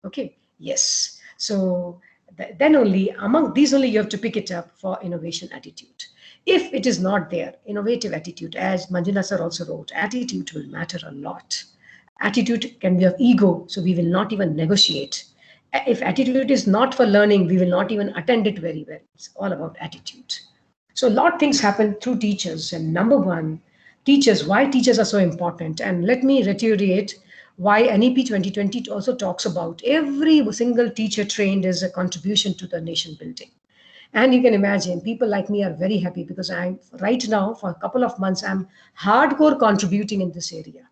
Okay, yes. So then only, among these only, you have to pick it up for innovation attitude. If it is not there, innovative attitude, as Manjuna sir also wrote, attitude will matter a lot. Attitude can be of ego, so we will not even negotiate. If attitude is not for learning, we will not even attend it very well. It's all about attitude. So a lot of things happen through teachers. And number one, teachers, why teachers are so important. And let me reiterate why NEP 2020 also talks about every single teacher trained is a contribution to the nation building. And you can imagine people like me are very happy because I'm right now for a couple of months, I'm hardcore contributing in this area.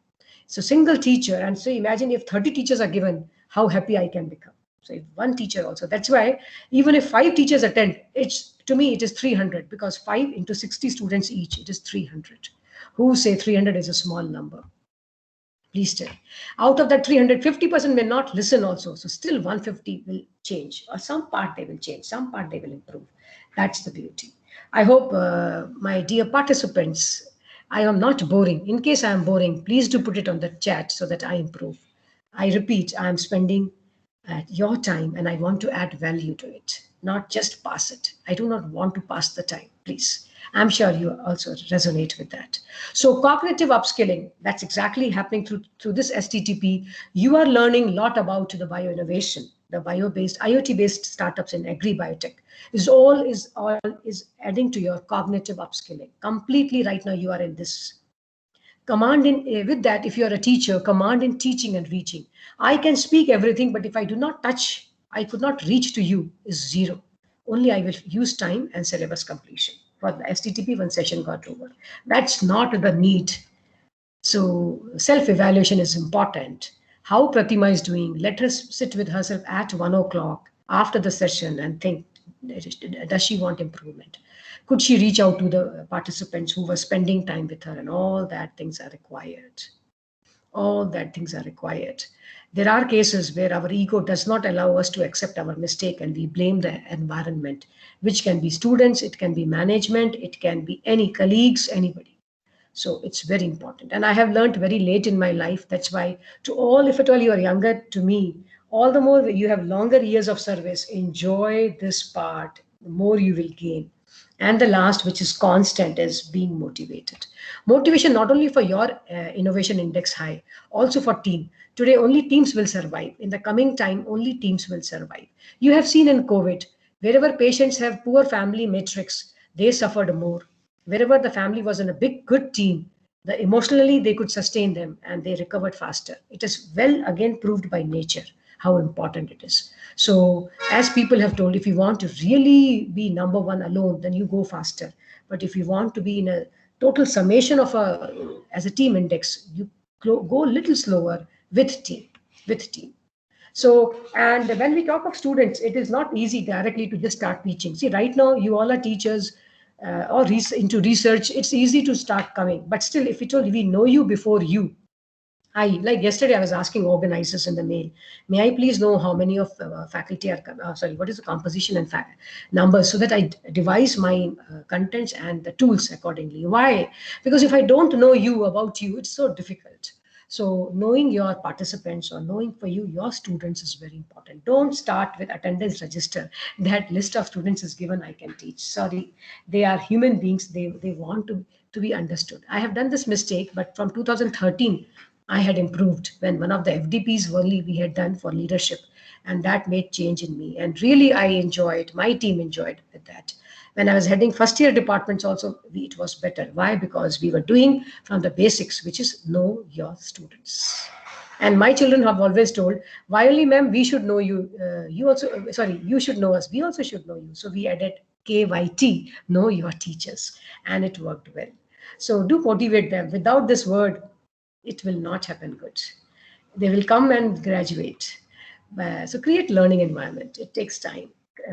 So single teacher, and so imagine if 30 teachers are given, how happy I can become. So if one teacher also, that's why even if 5 teachers attend, it's to me it is 300 because 5 into 60 students each, it is 300. Who say 300 is a small number? Please tell. Out of that 300, 50% may not listen also. So still 150 will change, or some part they will change, some part they will improve. That's the beauty. I hope my dear participants, I am not boring. In case I am boring, please do put it on the chat so that I improve. I repeat, I am spending your time and I want to add value to it, not just pass it. I do not want to pass the time, please. I'm sure you also resonate with that. So cognitive upskilling, that's exactly happening through this STTP. You are learning a lot about the bioinnovation, the bio-based, IoT-based startups in agri-biotech. Is adding to your cognitive upskilling. Completely right now you are in this. Command in, with that, if you are a teacher, command in teaching and reaching. I can speak everything, but if I do not touch, I could not reach to you is 0. Only I will use time and syllabus completion. For the STTP, one session got over. That's not the need. So self-evaluation is important. How Pratima is doing, let her sit with herself at 1 o'clock after the session and think, does she want improvement? Could she reach out to the participants who were spending time with her? And all that things are required. All that things are required. There are cases where our ego does not allow us to accept our mistake and we blame the environment, which can be students, it can be management, it can be any colleagues, anybody. So it's very important. And I have learned very late in my life. That's why to all, if at all you are younger to me, all the more you have longer years of service, enjoy this part, the more you will gain. And the last, which is constant, is being motivated. Motivation not only for your innovation index high, also for team. Today, only teams will survive. In the coming time, only teams will survive. You have seen in COVID, wherever patients have poor family matrix, they suffered more. Wherever the family was in a big, good team, emotionally they could sustain them and they recovered faster. It is well again proved by nature how important it is. So as people have told, if you want to really be number one alone, then you go faster. But if you want to be in a total summation of as a team index, you go a little slower with team. So, and when we talk of students, it is not easy directly to just start teaching. See, right now you all are teachers or into research. It's easy to start coming, but still, if we know you before you. Like yesterday, I was asking organizers in the mail, may I please know how many of faculty are, what is the composition and numbers, so that I devise my contents and the tools accordingly. Why? Because if I don't know you about you, it's so difficult. So knowing your participants or knowing for you, your students is very important. Don't start with attendance register. That list of students is given, I can teach. Sorry, they are human beings. They want to be understood. I have done this mistake, but from 2013, I had improved when one of the FDPs only we had done for leadership, and that made change in me. And really, I enjoyed, my team enjoyed with that. When I was heading first year departments also, it was better. Why? Because we were doing from the basics, which is know your students. And my children have always told, why only ma'am, we should know you. You also, sorry, you should know us. We also should know you. So we added KYT, know your teachers. And it worked well. So do motivate them. Without this word, it will not happen good. They will come and graduate. So create learning environment. It takes time.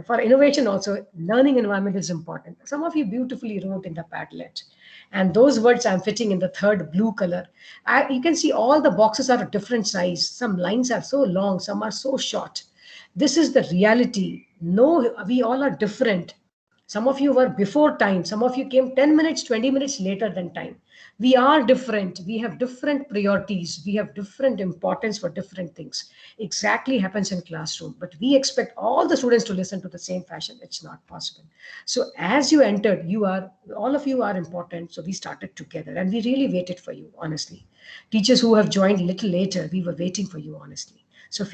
For innovation also, learning environment is important. Some of you beautifully wrote in the Padlet. And those words I'm fitting in the third blue color. You can see all the boxes are a different size. Some lines are so long, some are so short. This is the reality. No, we all are different. Some of you were before time. Some of you came 10 minutes, 20 minutes later than time. We are different. We have different priorities. We have different importance for different things. Exactly happens in classroom. But we expect all the students to listen to the same fashion. It's not possible. So as you entered, all of you are important. So we started together and we really waited for you, honestly. Teachers who have joined a little later, we were waiting for you, honestly. So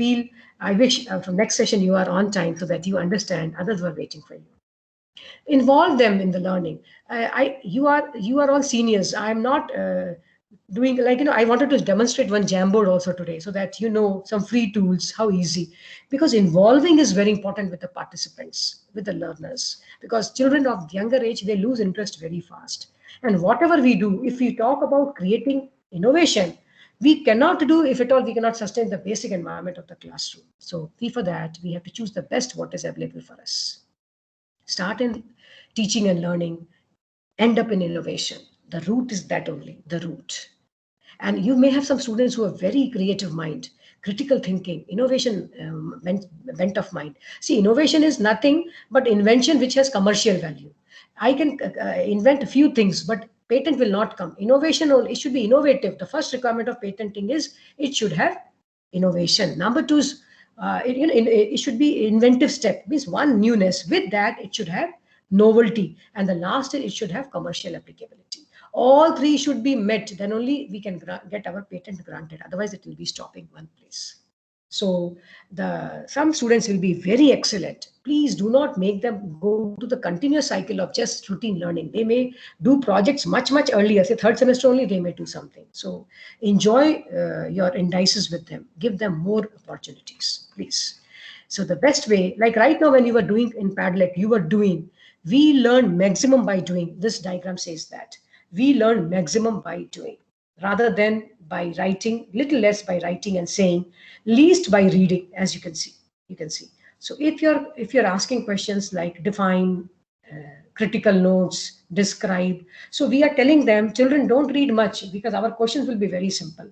I wish from next session you are on time so that you understand others were waiting for you. Involve them in the learning. You are all seniors. I'm not doing, like, I wanted to demonstrate one Jamboard also today so that some free tools, how easy, because involving is very important with the participants, with the learners, because children of younger age, they lose interest very fast. And whatever we do, if we talk about creating innovation, we cannot do, if at all we cannot sustain the basic environment of the classroom. So for that we have to choose the best what is available for us. Start in teaching and learning, end up in innovation. The root is that only, the root. And you may have some students who have very creative mind, critical thinking, innovation bent of mind. See, innovation is nothing but invention which has commercial value. I can invent a few things, but patent will not come. Innovation, it should be innovative. The first requirement of patenting is it should have innovation. Number two is it should be inventive step, means one newness. With that, it should have novelty. And the last is it should have commercial applicability. All three should be met, then only we can get our patent granted. Otherwise, it will be stopping one place. So some students will be very excellent. Please do not make them go to the continuous cycle of just routine learning. They may do projects much, much earlier, say third semester only, they may do something. So enjoy your indices with them. Give them more opportunities, please. So the best way, like right now when you were doing in Padlet, we learn maximum by doing. This diagram says that. We learn maximum by doing rather than by writing, little less by writing and saying, least by reading, as you can see. So if you're asking questions like define, critical notes, describe, so we are telling them, children, don't read much because our questions will be very simple.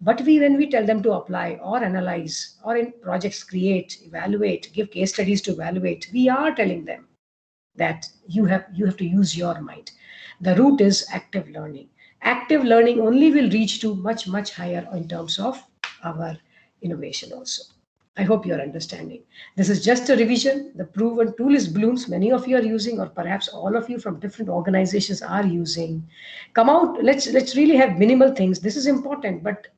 But when we tell them to apply or analyze, or in projects create, evaluate, give case studies to evaluate, we are telling them that you have to use your mind. The root is active learning. Active learning only will reach to much, much higher in terms of our innovation also. I hope you're understanding. This is just a revision. The proven tool is Bloom's. Many of you are using, or perhaps all of you from different organizations are using. Come out, let's really have minimal things. This is important, but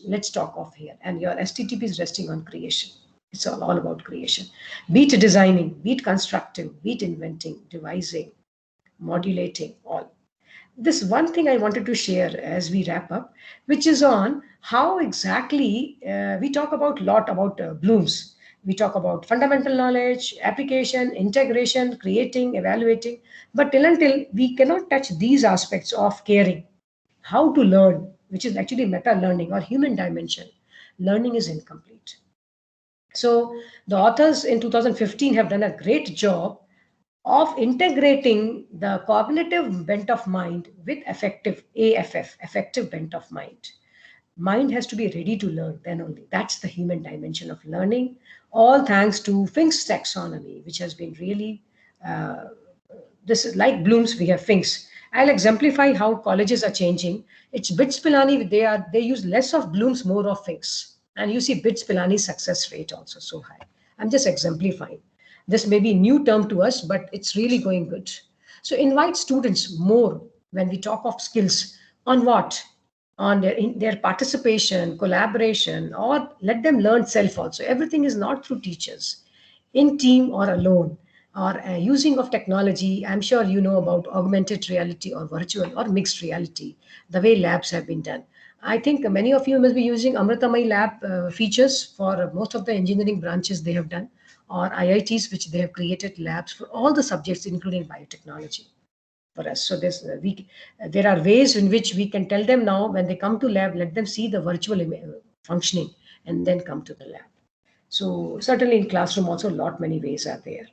let's talk off here. And your STTP is resting on creation. It's all about creation. Be it designing, be it constructive, be it inventing, devising, modulating, all. This one thing I wanted to share as we wrap up, which is on how exactly we talk about a lot about Bloom's. We talk about fundamental knowledge, application, integration, creating, evaluating. But till until we cannot touch these aspects of caring, how to learn, which is actually meta learning or human dimension, learning is incomplete. So the authors in 2015 have done a great job of integrating the cognitive bent of mind with effective bent of mind. Mind has to be ready to learn, then only. That's the human dimension of learning. All thanks to Fink's taxonomy, which has been really, this is like Bloom's, we have Fink's. I'll exemplify how colleges are changing. It's BITS Pilani, they use less of Bloom's, more of Finks. And you see BITS Pilani's success rate also so high. I'm just exemplifying. This may be a new term to us, but it's really going good. So invite students more when we talk of skills on what? On their participation, collaboration, or let them learn self also. Everything is not through teachers, in team or alone, or using of technology. I'm sure you know about augmented reality or virtual or mixed reality, the way labs have been done. I think many of you must be using Amritamai lab features for most of the engineering branches they have done, or IITs, which they have created labs for all the subjects, including biotechnology for us. So there are ways in which we can tell them now when they come to lab, let them see the virtual functioning and then come to the lab. So certainly in classroom also many ways are there.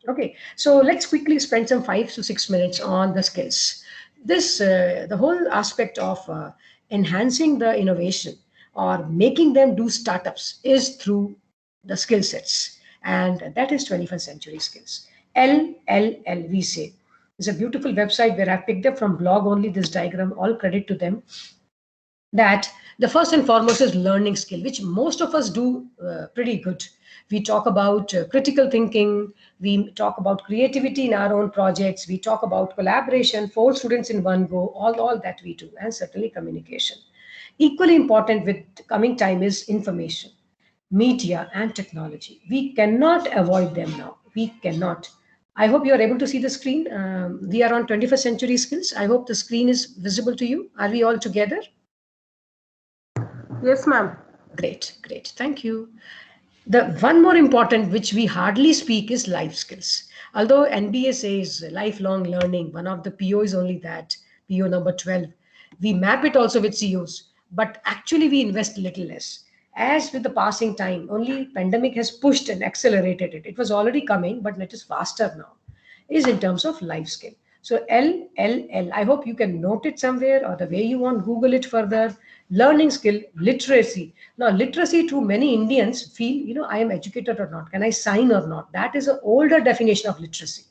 Okay, so let's quickly spend some 5 to 6 minutes on the skills. The whole aspect of enhancing the innovation or making them do startups is through the skill sets, and that is 21st century skills. LLL, we say. It's a beautiful website where I've picked up from blog only this diagram, all credit to them, that the first and foremost is learning skill, which most of us do pretty good. We talk about critical thinking, we talk about creativity in our own projects, we talk about collaboration, 4 students in one go, all that we do, and certainly communication. Equally important with coming time is information, media, and technology. We cannot avoid them now. We cannot. I hope you are able to see the screen. We are on 21st century skills. I hope the screen is visible to you. Are we all together? Yes, ma'am. Great, great. Thank you. The one more important, which we hardly speak, is life skills. Although NBA says lifelong learning, one of the PO is only that, PO number 12. We map it also with COs, but actually we invest little less. As with the passing time, only pandemic has pushed and accelerated it. It was already coming, but it is faster now, is in terms of life skill. So LLL, I hope you can note it somewhere or the way you want, Google it further. Learning skill, literacy. Now, literacy to many Indians feel, I am educated or not. Can I sign or not? That is an older definition of literacy.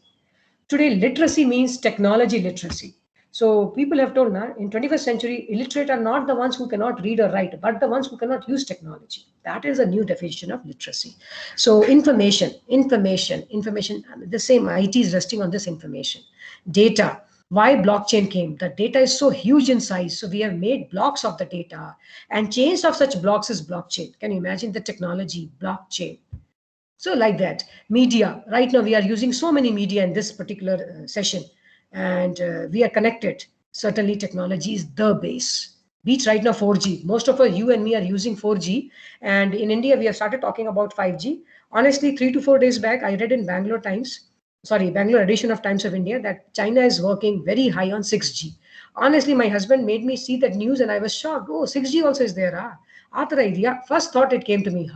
Today, literacy means technology literacy. So people have told now in 21st century, illiterate are not the ones who cannot read or write, but the ones who cannot use technology. That is a new definition of literacy. So information, the same IT is resting on this information. Data, why blockchain came. The data is so huge in size. So we have made blocks of the data, and change of such blocks is blockchain. Can you imagine the technology, blockchain? So like that, media, right now we are using so many media in this particular session, and we are connected. Certainly technology is the base. Beats right now 4G. Most of us, you and me, are using 4G. And in India, we have started talking about 5G. Honestly, 3 to 4 days back, I read in Bangalore edition of Times of India, that China is working very high on 6G. Honestly, my husband made me see that news and I was shocked. Oh, 6G also is there. After idea, first thought it came to me,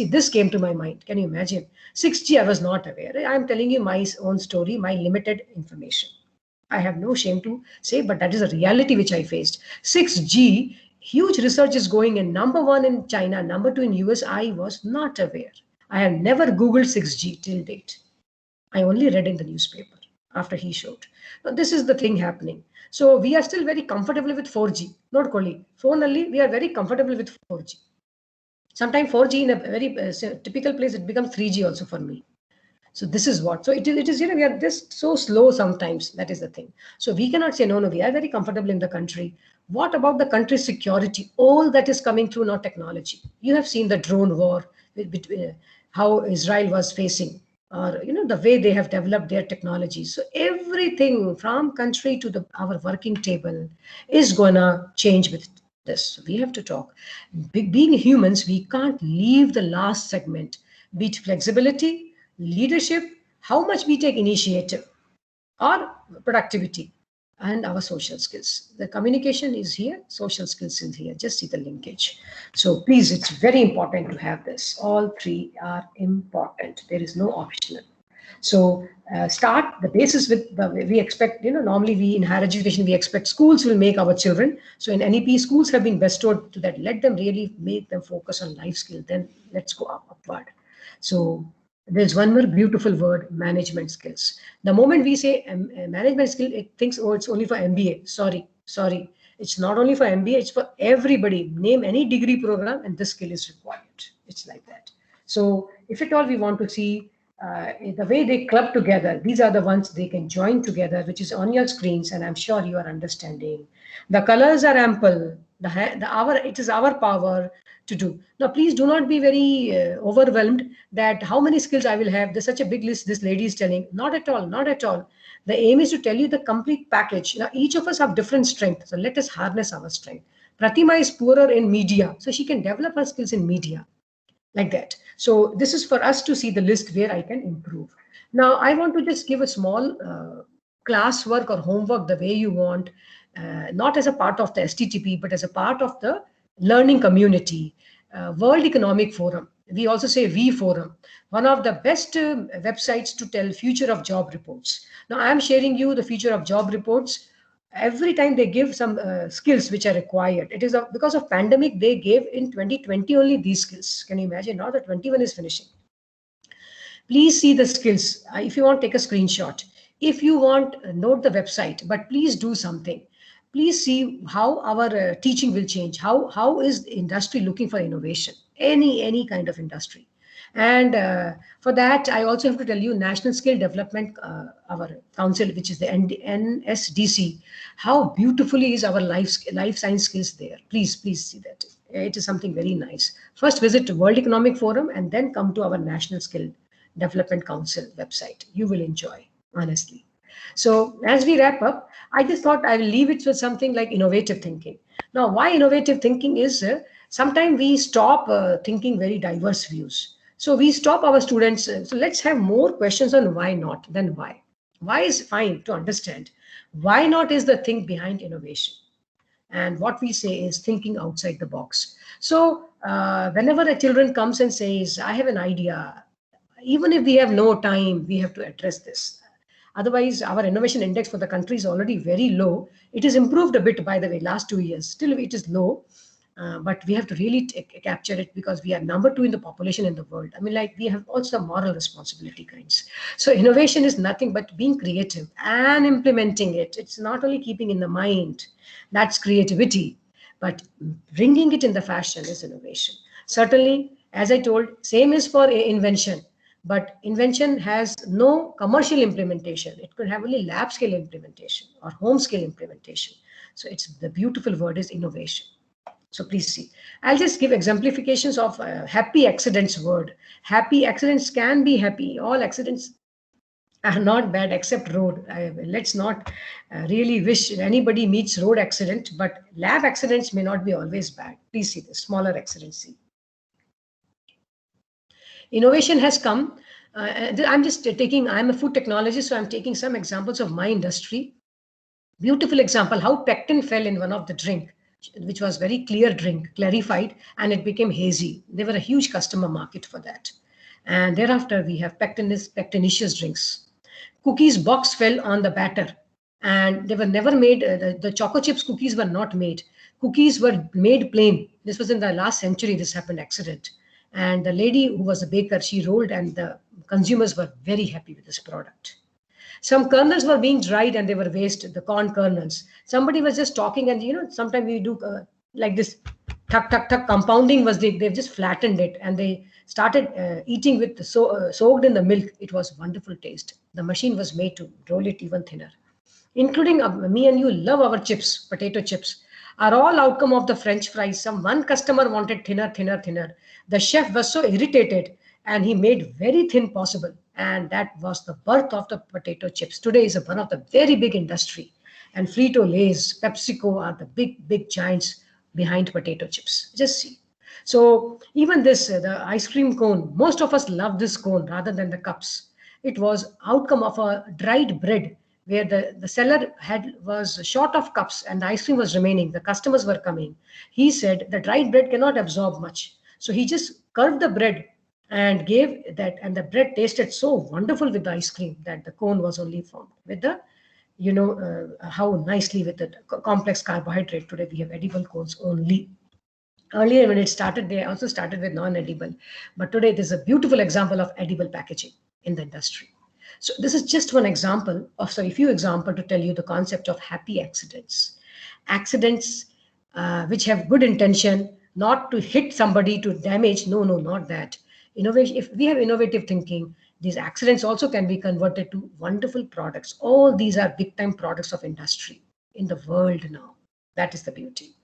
this came to my mind. Can you imagine? 6G, I was not aware. I'm telling you my own story, my limited information. I have no shame to say, but that is a reality which I faced. 6G, huge research is going in. Number 1 in China, number 2 in US. I was not aware. I have never Googled 6G till date. I only read in the newspaper after he showed. Now, this is the thing happening. So we are still very comfortable with 4G. Not colleague. Phone only, we are very comfortable with 4G. Sometimes 4G in a very typical place, it becomes 3G also for me. So this is what. So it is, we are just so slow sometimes. That is the thing. So we cannot say, no, we are very comfortable in the country. What about the country's security? All that is coming through now technology. You have seen the drone war, how Israel was facing, or the way they have developed their technology. So everything from country to our working table is gonna change with this. We have to talk. Being humans, we can't leave the last segment. Be it flexibility, leadership, how much we take initiative, or productivity, and our social skills. The communication is here, social skills is here. Just see the linkage. So please, it's very important to have this. All 3 are important. There is no optional. So start the basis with the we expect, normally we in higher education, we expect schools will make our children. So in NEP, schools have been bestowed to that. Let them really make them focus on life skill. Then let's go upward. So There's one more beautiful word, management skills. The moment we say management skill, it thinks, oh, it's only for MBA. Sorry. It's not only for MBA, it's for everybody. Name any degree program and this skill is required. It's like that. So if at all we want to see the way they club together, these are the ones they can join together, which is on your screens, and I'm sure you are understanding. The colors are ample. It is our power to do. Now, please do not be very overwhelmed that how many skills I will have. There's such a big list this lady is telling. Not at all, not at all. The aim is to tell you the complete package. Now, each of us have different strengths, so let us harness our strength. Pratima is poorer in media, so she can develop her skills in media, like that. So this is for us to see the list where I can improve. Now, I want to just give a small classwork or homework the way you want, not as a part of the STTP, but as a part of the learning community. World Economic Forum, we also say V Forum, one of the best websites to tell future of job reports. Now, I am sharing you the future of job reports. Every time they give some skills which are required. It is because of pandemic they gave in 2020 only these skills. Can you imagine? Now the 21 is finishing. Please see the skills. If you want, take a screenshot. If you want, note the website, but please do something. Please see how our teaching will change. How is the industry looking for innovation? Any kind of industry. And for that, I also have to tell you, National Skill Development, our council, which is the NSDC, how beautifully is our life science skills there. Please see that. It is something very nice. First visit World Economic Forum and then come to our National Skill Development Council website. You will enjoy, honestly. So as we wrap up, I just thought I will leave it with something like innovative thinking. Now, why innovative thinking is sometimes we stop thinking very diverse views. So we stop our students. So let's have more questions on why not than why. Why is fine to understand. Why not is the thing behind innovation. And what we say is thinking outside the box. So whenever a children comes and says, I have an idea, even if we have no time, we have to address this. Otherwise, our innovation index for the country is already very low. It has improved a bit, by the way, last 2 years. Still, it is low. But we have to really capture it because we are number 2 in the population in the world. I mean, like we have also moral responsibility kinds. So innovation is nothing but being creative and implementing it. It's not only keeping in the mind, that's creativity, but bringing it in the fashion is innovation. Certainly, as I told, same is for invention. But invention has no commercial implementation. It could have only lab scale implementation or home scale implementation. So it's the beautiful word is innovation. So please see. I'll just give exemplifications of happy accidents word. Happy accidents can be happy. All accidents are not bad except road. Let's not really wish anybody meets road accident, but lab accidents may not be always bad. Please see the smaller accidents. See. Innovation has come. I'm a food technologist, so I'm taking some examples of my industry. Beautiful example, how pectin fell in one of the drink, which was very clear drink, clarified, and it became hazy. They were a huge customer market for that. And thereafter, we have pectinicious drinks. Cookies box fell on the batter, and they were never made. The choco chips cookies were not made. Cookies were made plain. This was in the last century. This happened accident. And the lady who was a baker, she rolled, and the consumers were very happy with this product. Some kernels were being dried and they were wasted, the corn kernels. Somebody was just talking, and sometimes we do like this, tuck, compounding was they've just flattened it and they started eating with soaked in the milk. It was wonderful taste. The machine was made to roll it even thinner. Including me and you love our chips, potato chips, are all outcome of the French fries. One customer wanted thinner. The chef was so irritated and he made very thin possible. And that was the birth of the potato chips. Today is one of the very big industry. And Frito-Lay's, PepsiCo are the big giants behind potato chips. Just see. So even this, the ice cream cone, most of us love this cone rather than the cups. It was outcome of a dried bread where the seller was short of cups and the ice cream was remaining. The customers were coming. He said the dried bread cannot absorb much. So he just curved the bread and gave that, and the bread tasted so wonderful with the ice cream that the cone was only formed with the, how nicely with the complex carbohydrate. Today we have edible cones only. Earlier, when it started, they also started with non-edible. But today, there's a beautiful example of edible packaging in the industry. So this is just one example of, sorry, few example to tell you the concept of happy accidents. Accidents which have good intention, not to hit somebody, to damage. No, no, not that. Innovation, if we have innovative thinking, these accidents also can be converted to wonderful products. All these are big time products of industry in the world now. That is the beauty.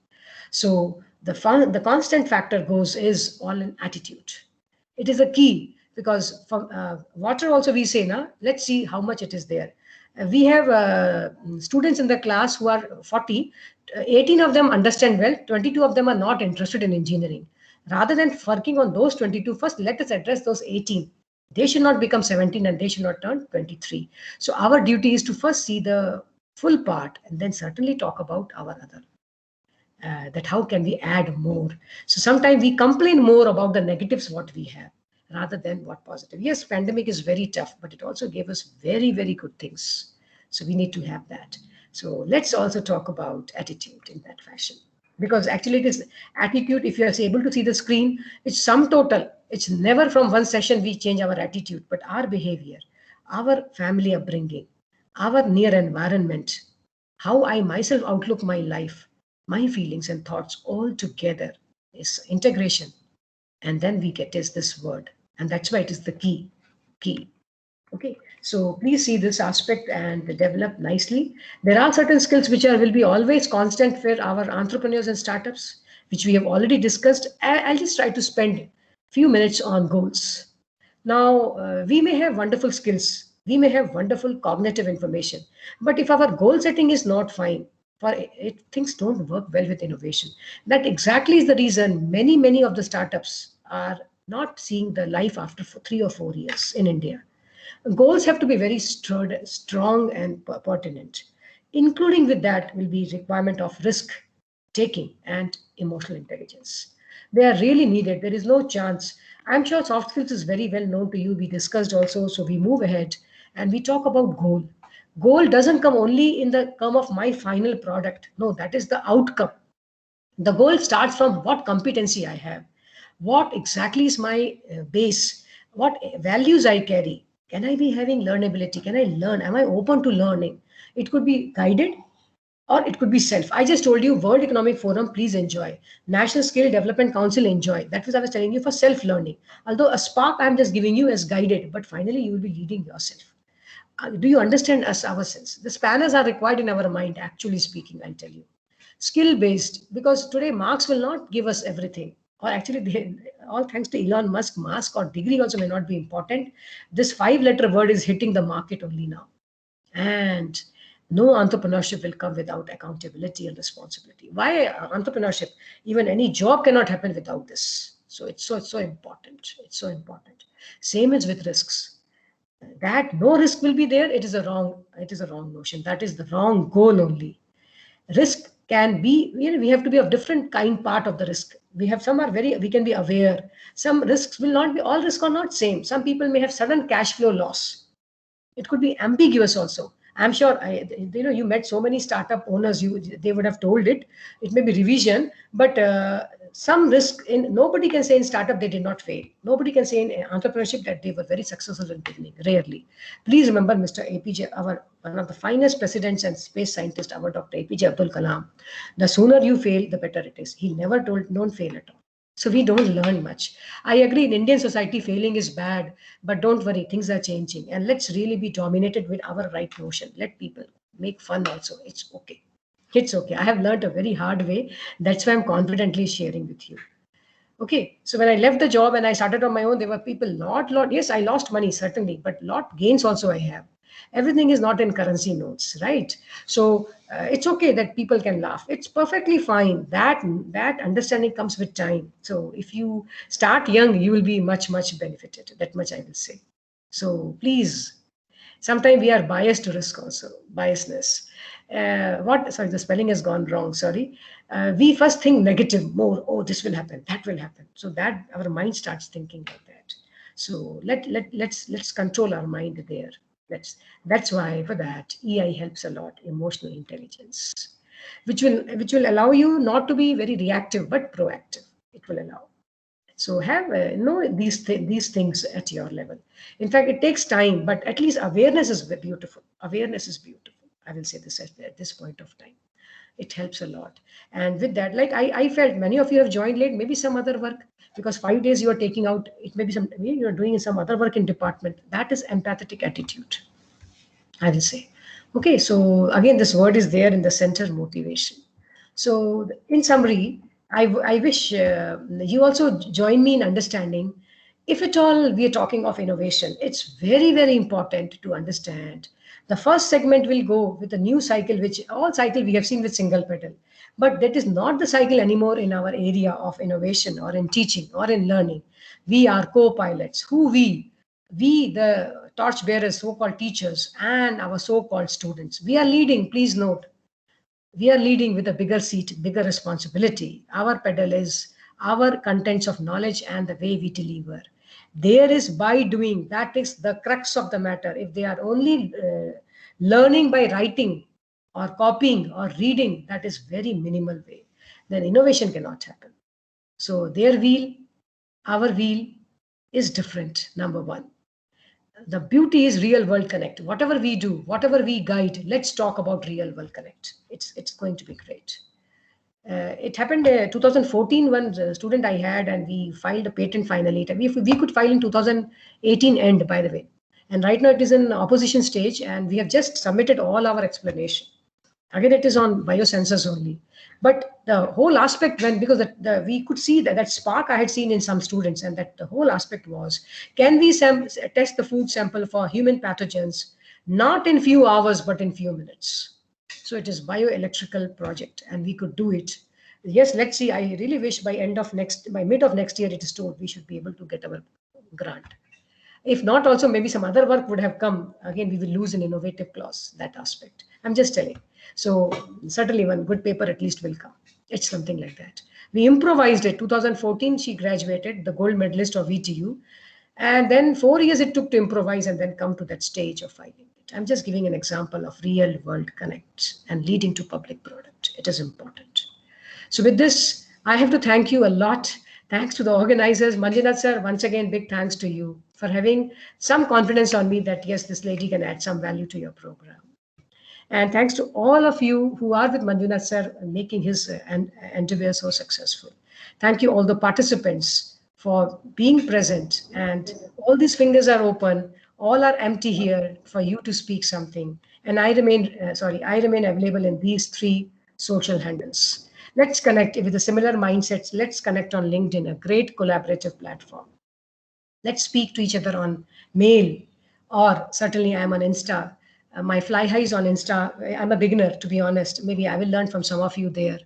So the constant factor goes is all in attitude. It is a key because from water also we say, na, let's see how much it is there. We have students in the class who are 40, 18 of them understand well, 22 of them are not interested in engineering. Rather than working on those 22 first, let us address those 18. They should not become 17 and they should not turn 23. So our duty is to first see the full part and then certainly talk about our other that how can we add more. So sometimes we complain more about the negatives what we have rather than what positive. Yes, pandemic is very tough, but it also gave us very, very good things. So we need to have that. So let's also talk about attitude in that fashion. Because actually it is attitude, if you are able to see the screen, it's sum total. It's never from one session we change our attitude, but our behavior, our family upbringing, our near environment, how I myself outlook my life, my feelings and thoughts all together is integration. And then we get is this word. And that's why it is the key. Okay, so please see this aspect and develop nicely. There are certain skills which are will be always constant for our entrepreneurs and startups, which we have already discussed. I'll just try to spend few minutes on goals. Now, we may have wonderful skills, we may have wonderful cognitive information, but if our goal setting is not fine, for it, things don't work well with innovation. That exactly is the reason many of the startups are not seeing the life after 3 or 4 years in India. Goals have to be very strong and pertinent. Including with that will be requirement of risk taking and emotional intelligence. They are really needed. There is no chance. I'm sure soft skills is very well known to you. We discussed also, so we move ahead and we talk about goal. Goal doesn't come only in the term of my final product. No, that is the outcome. The goal starts from what competency I have, what exactly is my base, what values I carry. Can I be having learnability? Can I learn? Am I open to learning? It could be guided or it could be self. I just told you World Economic Forum, please enjoy. National Skill Development Council, enjoy. That was I was telling you for self-learning. Although a spark I'm just giving you as guided, but finally you will be leading yourself. Do you understand us ourselves? The spanners are required in our mind, actually speaking, I'll tell you. Skill based, because today marks will not give us everything. Or actually, all thanks to Elon Musk, mask or degree also may not be important. This 5-letter word is hitting the market only now. And no entrepreneurship will come without accountability and responsibility. Why entrepreneurship? Even any job cannot happen without this. So it's so important. It's so important. Same as with risks. That no risk will be there, it is a wrong notion. That is the wrong goal only. Risk can be, we have to be of different kind part of the risk. We have some are very, we can be aware. Some risks will not be, all risks are not same. Some people may have sudden cash flow loss. It could be ambiguous also. I'm sure you met so many startup owners, they would have told it. It may be revision, but some risk in, nobody can say in startup they did not fail. Nobody can say in entrepreneurship that they were very successful in the beginning. Rarely. Please remember Mr. APJ, our one of the finest presidents and space scientist, our Dr. APJ Abdul Kalam. The sooner you fail, the better it is. He never told don't fail at all. So we don't learn much. I agree, in Indian society, failing is bad, but don't worry, things are changing. And let's really be dominated with our right notion. Let people make fun also. It's okay. It's okay. I have learned a very hard way. That's why I'm confidently sharing with you. Okay, so when I left the job and I started on my own, there were people, yes, I lost money, certainly, but lot gains also I have. Everything is not in currency notes, right? So it's okay that people can laugh. It's perfectly fine. That understanding comes with time. So if you start young, you will be much benefited. That much I will say. So please, sometimes we are biased to risk also, biasness. Sorry, the spelling has gone wrong, sorry. We first think negative more, oh, this will happen, that will happen. So that our mind starts thinking like that. So let's control our mind there. That's why for that, EI helps a lot, emotional intelligence, which will allow you not to be very reactive, but proactive. it will allow. So have know these things at your level. In fact, it takes time, but at least awareness is beautiful. Awareness is beautiful. I will say this at this point of time. It helps a lot. And with that, like I felt many of you have joined late, maybe some other work, because 5 days you are taking out, it may be some, you are doing some other work in department. That is empathetic attitude, I will say. Okay, so again, this word is there in the center, motivation. So in summary, I wish you also join me in understanding, if at all we are talking of innovation, it's very, very important to understand. The first segment will go with a new cycle, which all cycle we have seen with single pedal. But that is not the cycle anymore in our area of innovation or in teaching or in learning. We are co-pilots. Who we? We, the torchbearers, so-called teachers, and our so-called students. We are leading, please note. We are leading with a bigger seat, bigger responsibility. Our pedal is our contents of knowledge and the way we deliver. There is by doing, that is the crux of the matter. If they are only learning by writing or copying or reading, that is very minimal way, then innovation cannot happen. So their wheel, our wheel is different, number one. The beauty is real world connect. Whatever we do, whatever we guide, let's talk about real world connect. It's going to be great. It happened 2014 when the student I had, and we filed a patent finally. We could file in 2018 end, by the way. And right now it is in opposition stage, and we have just submitted all our explanation. Again, it is on biosensors only. But the whole aspect, when, because we could see that spark I had seen in some students, and that the whole aspect was, can we test the food sample for human pathogens, not in few hours, but in few minutes. So it is bioelectrical project, and we could do it. Yes, let's see. I really wish by mid of next year, it is told we should be able to get our grant. If not, also maybe some other work would have come. Again, we will lose an innovative clause, that aspect. I'm just telling. So certainly one good paper at least will come. It's something like that. We improvised it. 2014, she graduated, the gold medalist of VTU. And then 4 years it took to improvise and then come to that stage of filing it. I'm just giving an example of real world connect and leading to public product. It is important. So with this, I have to thank you a lot. Thanks to the organizers. Manjunath sir, once again, big thanks to you for having some confidence on me that yes, this lady can add some value to your program. And thanks to all of you who are with Manjunath sir making his endeavor so successful. Thank you all the participants for being present, and all these fingers are open. All are empty here for you to speak something. And I remain available in these 3 social handles. Let's connect with a similar mindset. Let's connect on LinkedIn, a great collaborative platform. Let's speak to each other on mail, or certainly I'm on Insta. My Flyhi is on Insta. I'm a beginner, to be honest. Maybe I will learn from some of you there.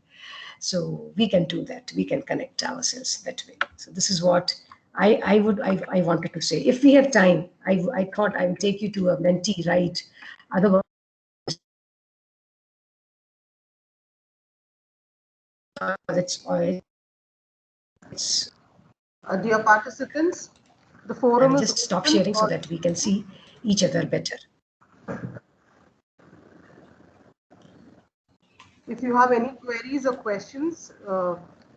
So we can do that. We can connect ourselves that way. So this is what I wanted to say. If we have time, I thought I would take you to a mentee ride. Otherwise, it's Dear participants, the forum I'll is just stop sharing so that we can see each other better. If you have any queries or questions,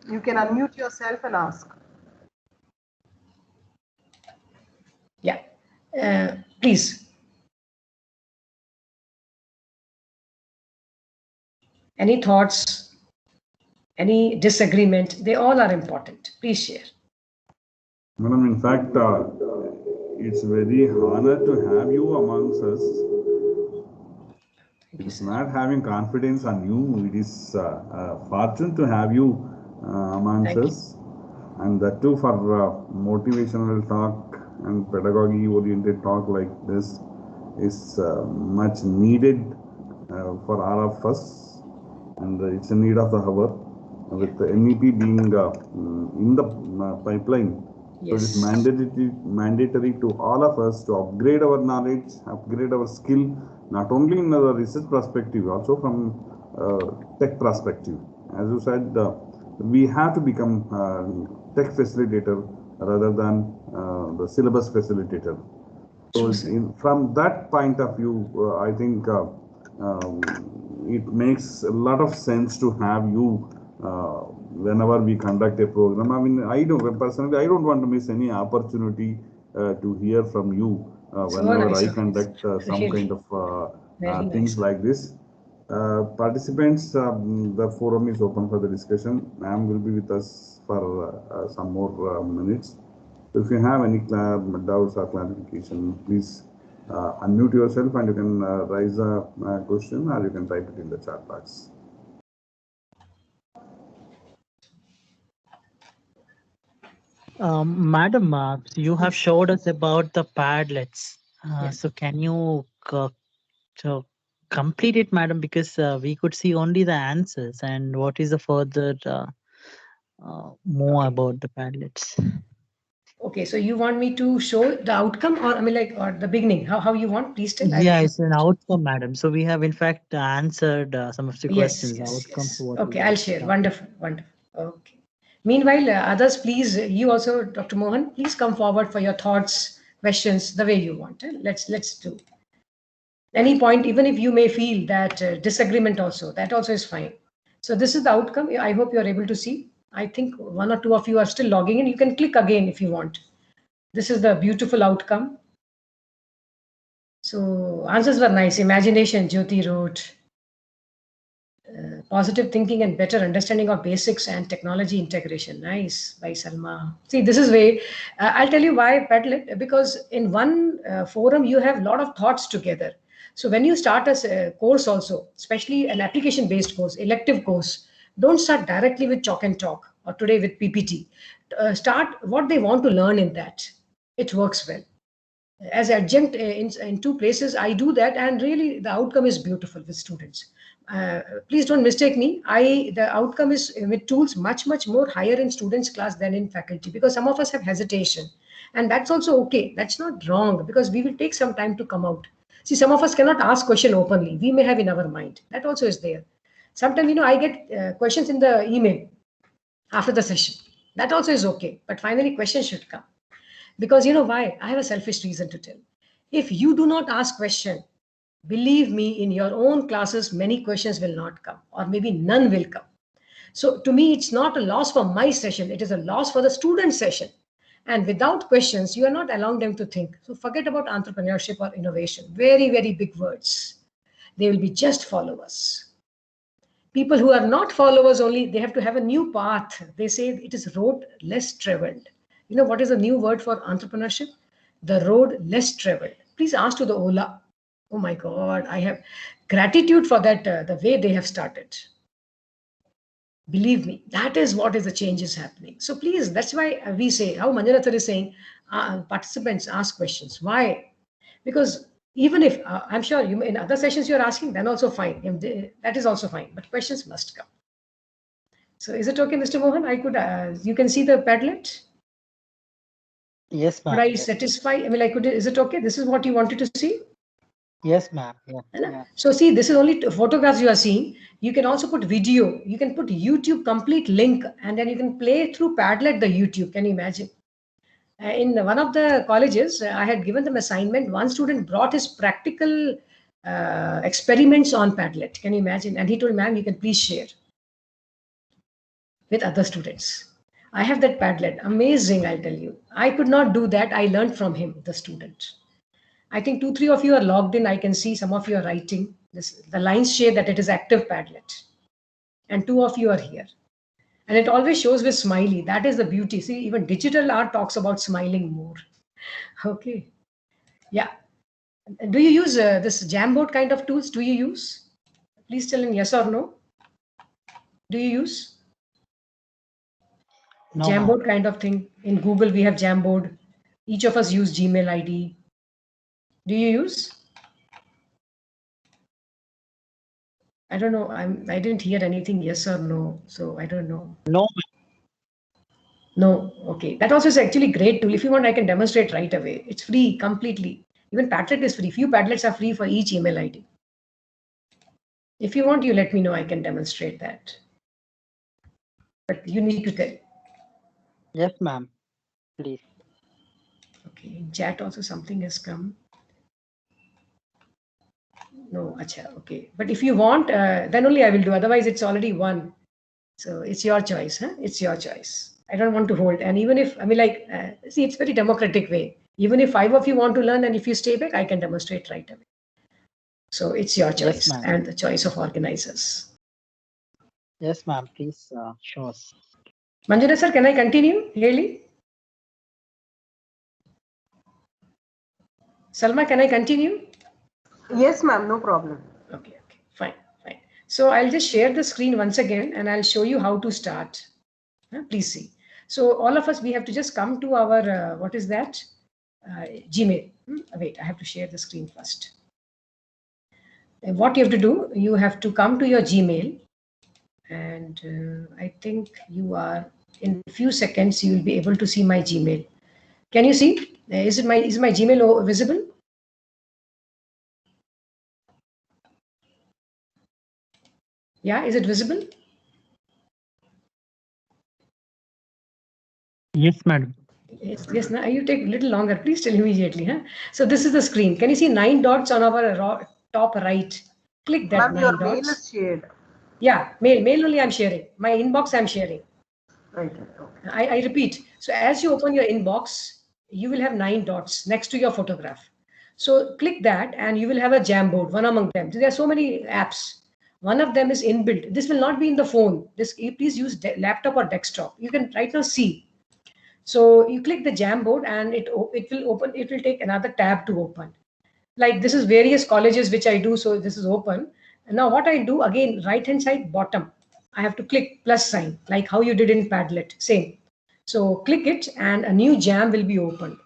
you can unmute yourself and ask. Yeah, please. Any thoughts, any disagreement, they all are important. Please share. Madam, in fact, it's very honor to have you amongst us. It is not having confidence on you. It is fortune to have you amongst us. And that too for motivational talk and pedagogy oriented talk like this is much needed for all of us, and it's a need of the hour, with the MEP being in the pipeline. Yes. So it is mandatory to all of us to upgrade our knowledge, upgrade our skill, not only in the research perspective, also from tech perspective. As you said, we have to become tech facilitator rather than the syllabus facilitator. So from that point of view, I think it makes a lot of sense to have you whenever we conduct a program, I mean, I don't personally, I don't want to miss any opportunity to hear from you whenever I conduct some kind of things like this. Participants, the forum is open for the discussion. Ma'am will be with us for some more minutes. If you have any doubts or clarification, please unmute yourself and you can raise a question or you can type it in the chat box. Madam, you have showed us about the Padlets. So can you complete it, madam? Because we could see only the answers. And what is the further more about the Padlets? Okay, so you want me to show the outcome, or I mean, like, or the beginning? How you want? Please tell. Yeah, it's an outcome, madam. So we have in fact answered some of the questions. Yes. Okay, I'll share. Wonderful. Okay. Meanwhile, others, please, you also, Dr. Mohan, please come forward for your thoughts, questions, the way you want. Let's do. Any point, even if you may feel that disagreement also, that also is fine. So this is the outcome. I hope you're able to see. I think one or two of you are still logging in. You can click again if you want. This is the beautiful outcome. So answers were nice. Imagination, Jyoti wrote. Positive thinking and better understanding of basics and technology integration. Nice, by Salma. See, this is way, I'll tell you why Padlet, because in one forum, you have a lot of thoughts together. So when you start a course also, especially an application-based course, elective course, don't start directly with chalk and talk or today with PPT. Start what they want to learn in that. It works well. As adjunct in two places, I do that, and really the outcome is beautiful with students. Please don't mistake me. The outcome is with tools much more higher in students class than in faculty, because some of us have hesitation, and that's also okay. That's not wrong, because we will take some time to come out. See, some of us cannot ask question openly. We may have in our mind. That also is there. Sometimes, I get questions in the email after the session. That also is okay. But finally, questions should come. Because why? I have a selfish reason to tell. If you do not ask question, believe me, in your own classes, many questions will not come, or maybe none will come. So to me, it's not a loss for my session. It is a loss for the student session. And without questions, you are not allowing them to think. So forget about entrepreneurship or innovation. Very, very big words. They will be just followers. People who are not followers only, they have to have a new path. They say it is road less traveled. What is the new word for entrepreneurship? The road less traveled. Please ask to the Ola. Oh my God, I have gratitude for that, the way they have started. Believe me, that is what is the change is happening. So please, that's why we say, how Manjanathar is saying, participants ask questions. Why? Because even if, I'm sure you in other sessions you're asking, then also fine. That is also fine, but questions must come. So is it okay, Mr. Mohan? I could, you can see the Padlet? Yes, ma'am. Could I satisfy? I mean, is it okay? This is what you wanted to see? Yes, ma'am. Yeah. So see, this is only photographs you are seeing. You can also put video. You can put YouTube complete link, and then you can play through Padlet the YouTube. Can you imagine? In one of the colleges, I had given them assignment. One student brought his practical experiments on Padlet. Can you imagine? And he told, ma'am, you can please share with other students. I have that Padlet. Amazing, I'll tell you. I could not do that. I learned from him, the student. I think 2-3 of you are logged in. I can see some of you are writing. The lines share that it is active Padlet. And 2 of you are here. And it always shows with smiley. That is the beauty. See, even digital art talks about smiling more. Okay. Yeah. Do you use this Jamboard kind of tools? Do you use? Please tell in yes or no. Do you use? No, Jamboard kind of thing. In Google, we have Jamboard. Each of us use Gmail ID. Do you use? I don't know. I didn't hear anything yes or no. So I don't know. No. No. Okay. That also is actually great tool. If you want, I can demonstrate right away. It's free completely. Even Padlet is free. Few Padlets are free for each email ID. If you want, you let me know. I can demonstrate that. But you need to tell. Yes, ma'am. Please. Okay. In chat also something has come. No, acha. Okay. But if you want, then only I will do. Otherwise, it's already 1. So it's your choice, huh? It's your choice. I don't want to hold. And even if, I mean, like, see, it's very democratic way. Even if 5 of you want to learn and if you stay back, I can demonstrate right away. So it's your choice Yes, ma'am. and the choice of organizers. Yes, ma'am. Please show us. Manjuna sir, can I continue? Really? Salma, can I continue? Yes, ma'am, no problem. Okay, fine. So I'll just share the screen once again and I'll show you how to start. Please see. So all of us, we have to just come to our, what is that? Gmail. Wait, I have to share the screen first. And what you have to do, you have to come to your Gmail and I think you are, in a few seconds, you will be able to see my Gmail. Can you see? Is my Gmail visible? Yeah, is it visible? Yes, madam. Yes, now you take a little longer. Please tell immediately. Huh? So this is the screen. Can you see 9 dots on our top right? Click that Ma'am, your 9 mail dots. is shared. Yeah, mail only I'm sharing. My inbox I'm sharing. Right. Okay. I repeat. So as you open your inbox, you will have 9 dots next to your photograph. So click that and you will have a Jamboard, one among them. There are so many apps. One of them is inbuilt. This will not be in the phone. Please use laptop or desktop. You can right now see. So you click the Jamboard and it will open. It will take another tab to open. Like this is various colleges which I do. So this is open. And now what I do again, right hand side bottom, I have to click plus sign like how you did in Padlet. Same. So click it and a new jam will be opened.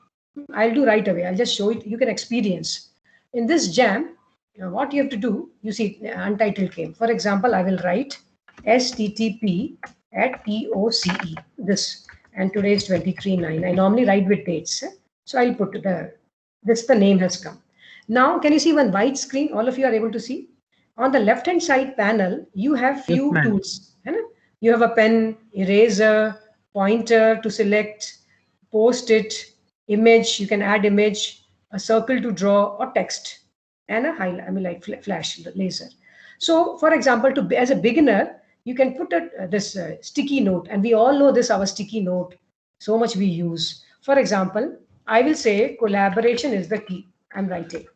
I'll do right away. I'll just show it. You can experience. In this jam, what you have to do, you see untitled came. For example, I will write STTP at EOCE, this, and today is 23/9. I normally write with dates. So I'll put the name has come. Now, can you see one white screen? All of you are able to see? On the left-hand side panel, you have few tools. You have a pen, eraser, pointer to select, post-it, image, you can add image, a circle to draw, or text, and a highlight, I mean like flash laser. So, for example, as a beginner, you can put this sticky note, and we all know this, our sticky note, so much we use. For example, I will say collaboration is the key. I'm writing.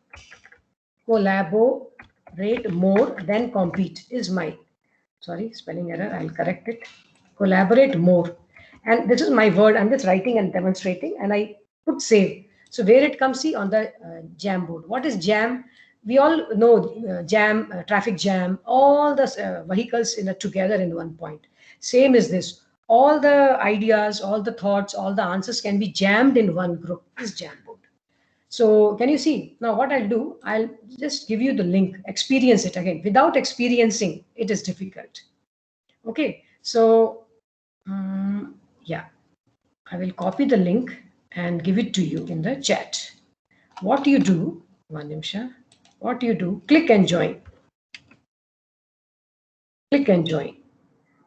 Collaborate more than compete is my, sorry, spelling error, I'll correct it. Collaborate more. And this is my word, I'm just writing and demonstrating, and I put save. So where it comes, see on the Jamboard. What is jam? We all know jam, traffic jam, all the vehicles together in one point. Same is this. All the ideas, all the thoughts, all the answers can be jammed in one group. Is Jamboard. So can you see? Now what I'll do, I'll just give you the link, experience it again. Without experiencing, it is difficult. Okay, so yeah, I will copy the link and give it to you in the chat. What you do, what you do, click and join. Click and join.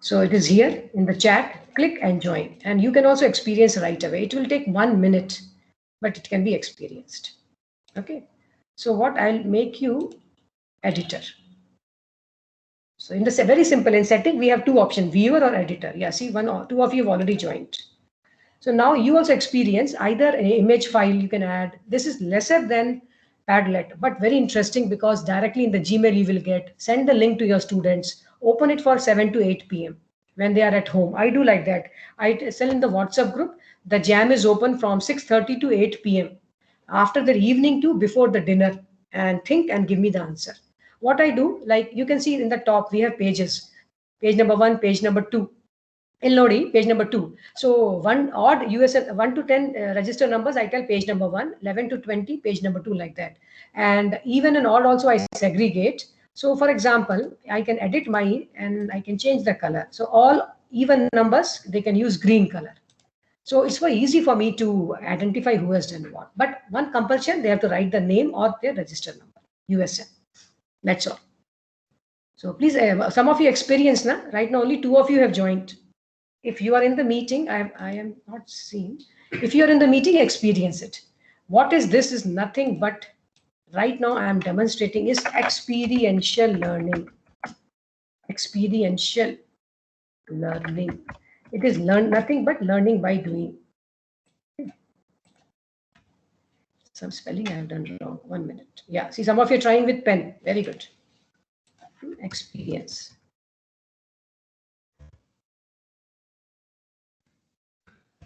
So it is here in the chat, click and join. And you can also experience right away. It will take 1 minute, but it can be experienced. Okay, so what I'll make you editor. So in the very simple, in setting, we have two options, viewer or editor. Yeah, see, one or two of you have already joined. So now you also experience either an image file you can add. This is lesser than Padlet, but very interesting because directly in the Gmail you will get, send the link to your students, open it for 7 to 8 p.m. when they are at home. I do like that. I tell in the WhatsApp group, the jam is open from 6:30 to 8 p.m. after the evening to before the dinner, and think and give me the answer. What I do, like you can see in the top, we have pages. Page number 1, page number 2. Nodi, page number 2. So one odd USN 1 to 10 register numbers, I tell page number 1, 11 to 20, page number 2, like that. And even an odd also I segregate. So for example, I can edit my and I can change the color. So all even numbers, they can use green color. So it's very easy for me to identify who has done what. But one compulsion, they have to write the name or their register number, USN. That's all. So please, some of you experienced, na? Right now only 2 of you have joined. If you are in the meeting, I am not seeing. If you are in the meeting, experience it. What is this is nothing but right now I am demonstrating is experiential learning. Experiential learning. It is nothing but learning by doing. Some spelling I have done wrong. 1 minute. Yeah, see, some of you are trying with pen. Very good. Experience.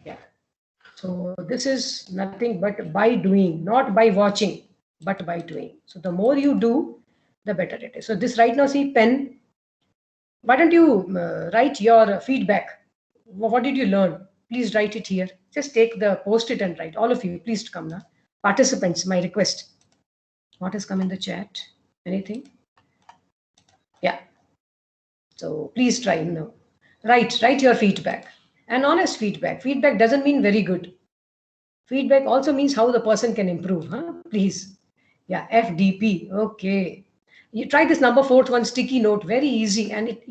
Yeah. So this is nothing but by doing, not by watching, but by doing. So the more you do, the better it is. So this right now, see, pen. Why don't you write your feedback? What did you learn? Please write it here. Just take the post-it and write. All of you, please come now. Participants, my request. What has come in the chat? Anything? Yeah. So please try now. Write your feedback. And honest feedback. Feedback doesn't mean very good. Feedback also means how the person can improve. Huh? Please. Yeah, FDP. Okay. You try this number 4th one, sticky note. Very easy. And it,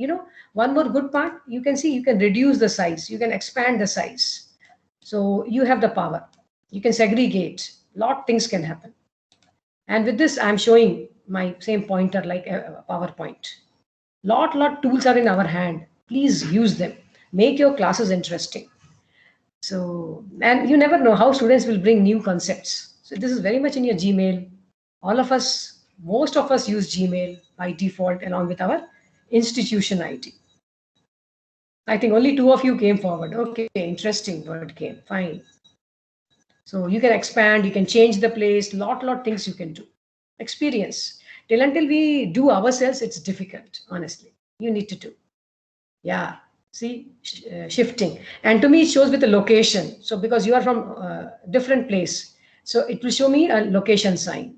one more good part, you can see you can reduce the size. You can expand the size. So you have the power. You can segregate. Lot things can happen. And with this, I'm showing my same pointer like a PowerPoint. Lot tools are in our hand. Please use them. Make your classes interesting. So, and you never know how students will bring new concepts. So this is very much in your Gmail. All of us, most of us use Gmail by default along with our institution ID. I think only 2 of you came forward. Okay, interesting word came. Fine. So you can expand, you can change the place, lot things you can do. Experience. Till until we do ourselves, it's difficult, honestly. You need to do. Yeah, see, shifting. And to me, it shows with the location. So because you are from a different place, so it will show me a location sign.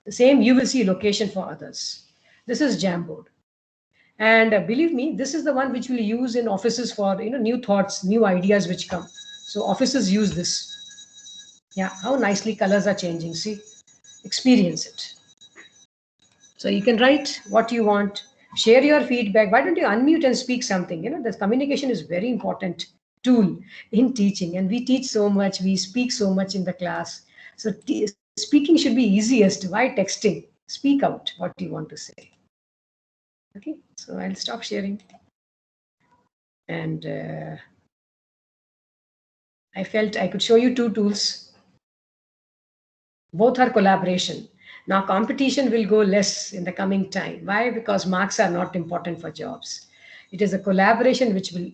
The same, you will see location for others. This is Jamboard. And believe me, this is the one which we'll use in offices for new thoughts, new ideas which come. So offices use this. Yeah, how nicely colors are changing. See, experience it. So you can write what you want, share your feedback. Why don't you unmute and speak something? This communication is very important tool in teaching, and we teach so much, we speak so much in the class. So speaking should be easiest. Why texting? Speak out what you want to say. Okay, so I'll stop sharing. And I felt I could show you 2 tools. Both are collaboration. Now competition will go less in the coming time. Why? Because marks are not important for jobs. It is a collaboration which will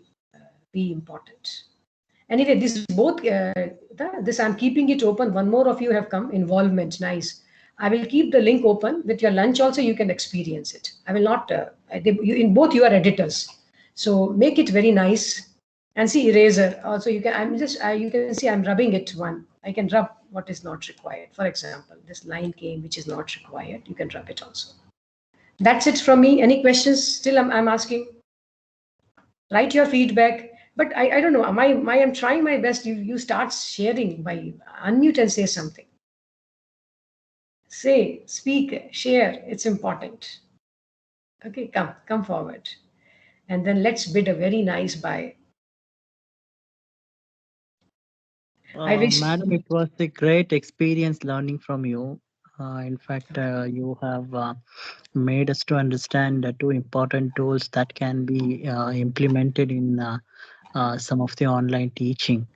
be important. Anyway, this both, this I'm keeping it open. One more of you have come, involvement, nice. I will keep the link open. With your lunch also, you can experience it. I will not, in both you are editors. So make it very nice. And see eraser. Also, you can, you can see I'm rubbing it one. I can rub what is not required. For example, this line came, which is not required. You can rub it also. That's it from me. Any questions? Still, I'm asking. Write your feedback. But I don't know. I'm trying my best. You start sharing by unmute and say something. Say, speak, share. It's important. Okay, come forward. And then let's bid a very nice buy. Madam, it was a great experience learning from you. In fact, you have made us to understand 2 important tools that can be implemented in some of the online teaching.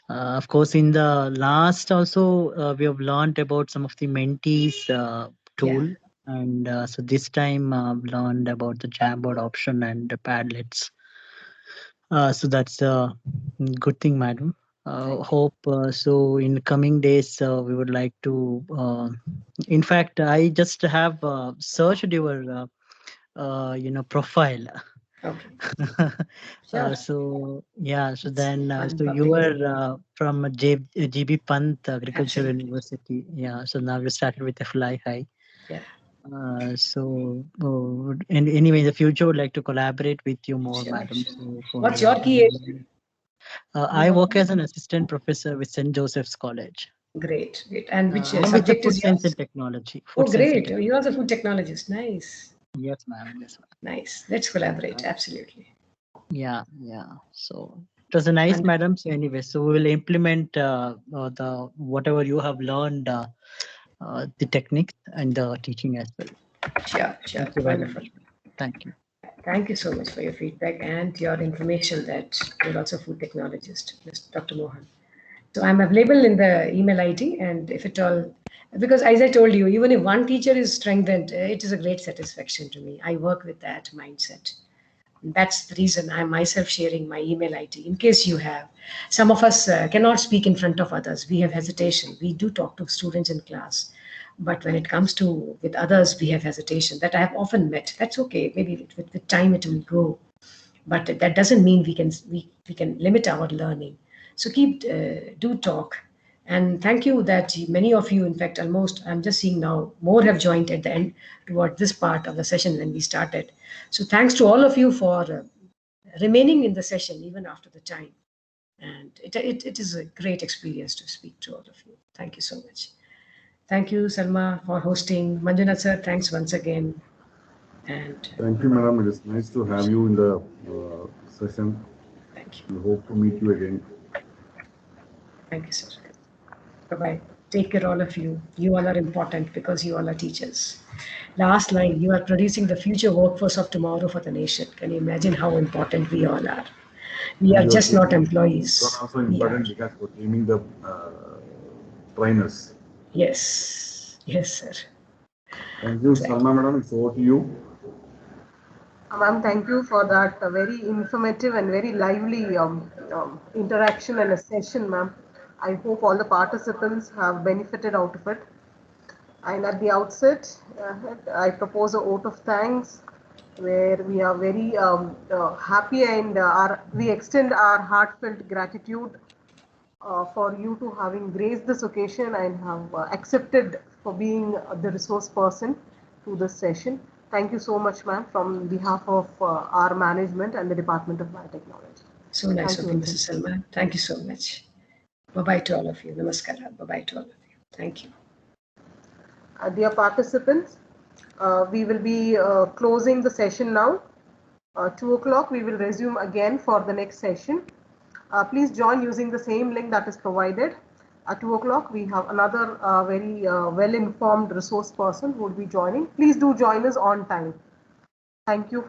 Of course, in the last also, we have learned about some of the mentees tool. Yeah. And so this time I've learned about the Jamboard option and the Padlets. So that's a good thing, madam. Hope so in coming days we would like to in fact I just have searched your profile. Okay. So yeah, so then so you were from GB Pant Agricultural Absolutely. University. Yeah, so now you started with the Flyhi. Yeah. So and anyway, in the future, would like to collaborate with you more, Sure, madam. sure. So What's your key area? I work as an assistant professor with St. Joseph's College. Great, great. And which I'm with the subject food is science yours? and technology. Oh, great. You're also a food technologist. Nice. Yes, ma'am. Yes, ma'am. Nice. Let's collaborate. Absolutely. Yeah, yeah. So it was a nice, madam. So anyway, so we will implement the whatever you have learned, the techniques and the teaching as well. Sure, sure. Thank you very Wonderful. much. Thank you. Thank you so much for your feedback and your information that you're also a food technologist, Mr. Dr. Mohan. So I'm available in the email ID, and if at all, because as I told you, even if one teacher is strengthened, it is a great satisfaction to me. I work with that mindset. That's the reason I'm myself sharing my email ID in case you have. Some of us cannot speak in front of others. We have hesitation. We do talk to students in class. But when it comes to with others, we have hesitation that I have often met. That's okay. Maybe with time it will go, but that doesn't mean we can limit our learning. So keep do talk, and thank you that many of you, in fact almost I'm just seeing now more have joined at the end toward this part of the session when we started. So thanks to all of you for remaining in the session even after the time, and it is a great experience to speak to all of you. Thank you so much. Thank you, Salma, for hosting. Manjunath sir, thanks once again. And thank you, madam. It is nice to have you in the session. thank you. We hope to meet you again. Thank you, sir. Bye-bye. Take care, all of you. You all are important because you all are teachers. Last line, you are producing the future workforce of tomorrow for the nation. Can you imagine how important we all are? We are just not employees. You are also important because we're training the trainers. Yes. Yes, sir. Thank you, Salma madam. It's over to you. Ma'am, thank you for that very informative and very lively interaction and a session, ma'am. I hope all the participants have benefited out of it. And at the outset, I propose a vote of thanks where we are very happy and we extend our heartfelt gratitude for you to having graced this occasion and have accepted for being the resource person to this session. Thank you so much, ma'am, from behalf of our management and the Department of Biotechnology. So nice of you, Mrs. Salman. Thank you so much. Bye-bye to all of you. Namaskara. Bye-bye to all of you. Thank you. Dear participants, we will be closing the session now. 2 o'clock, we will resume again for the next session. Please join using the same link that is provided. At 2 o'clock, we have another very well-informed resource person who will be joining. Please do join us on time. Thank you.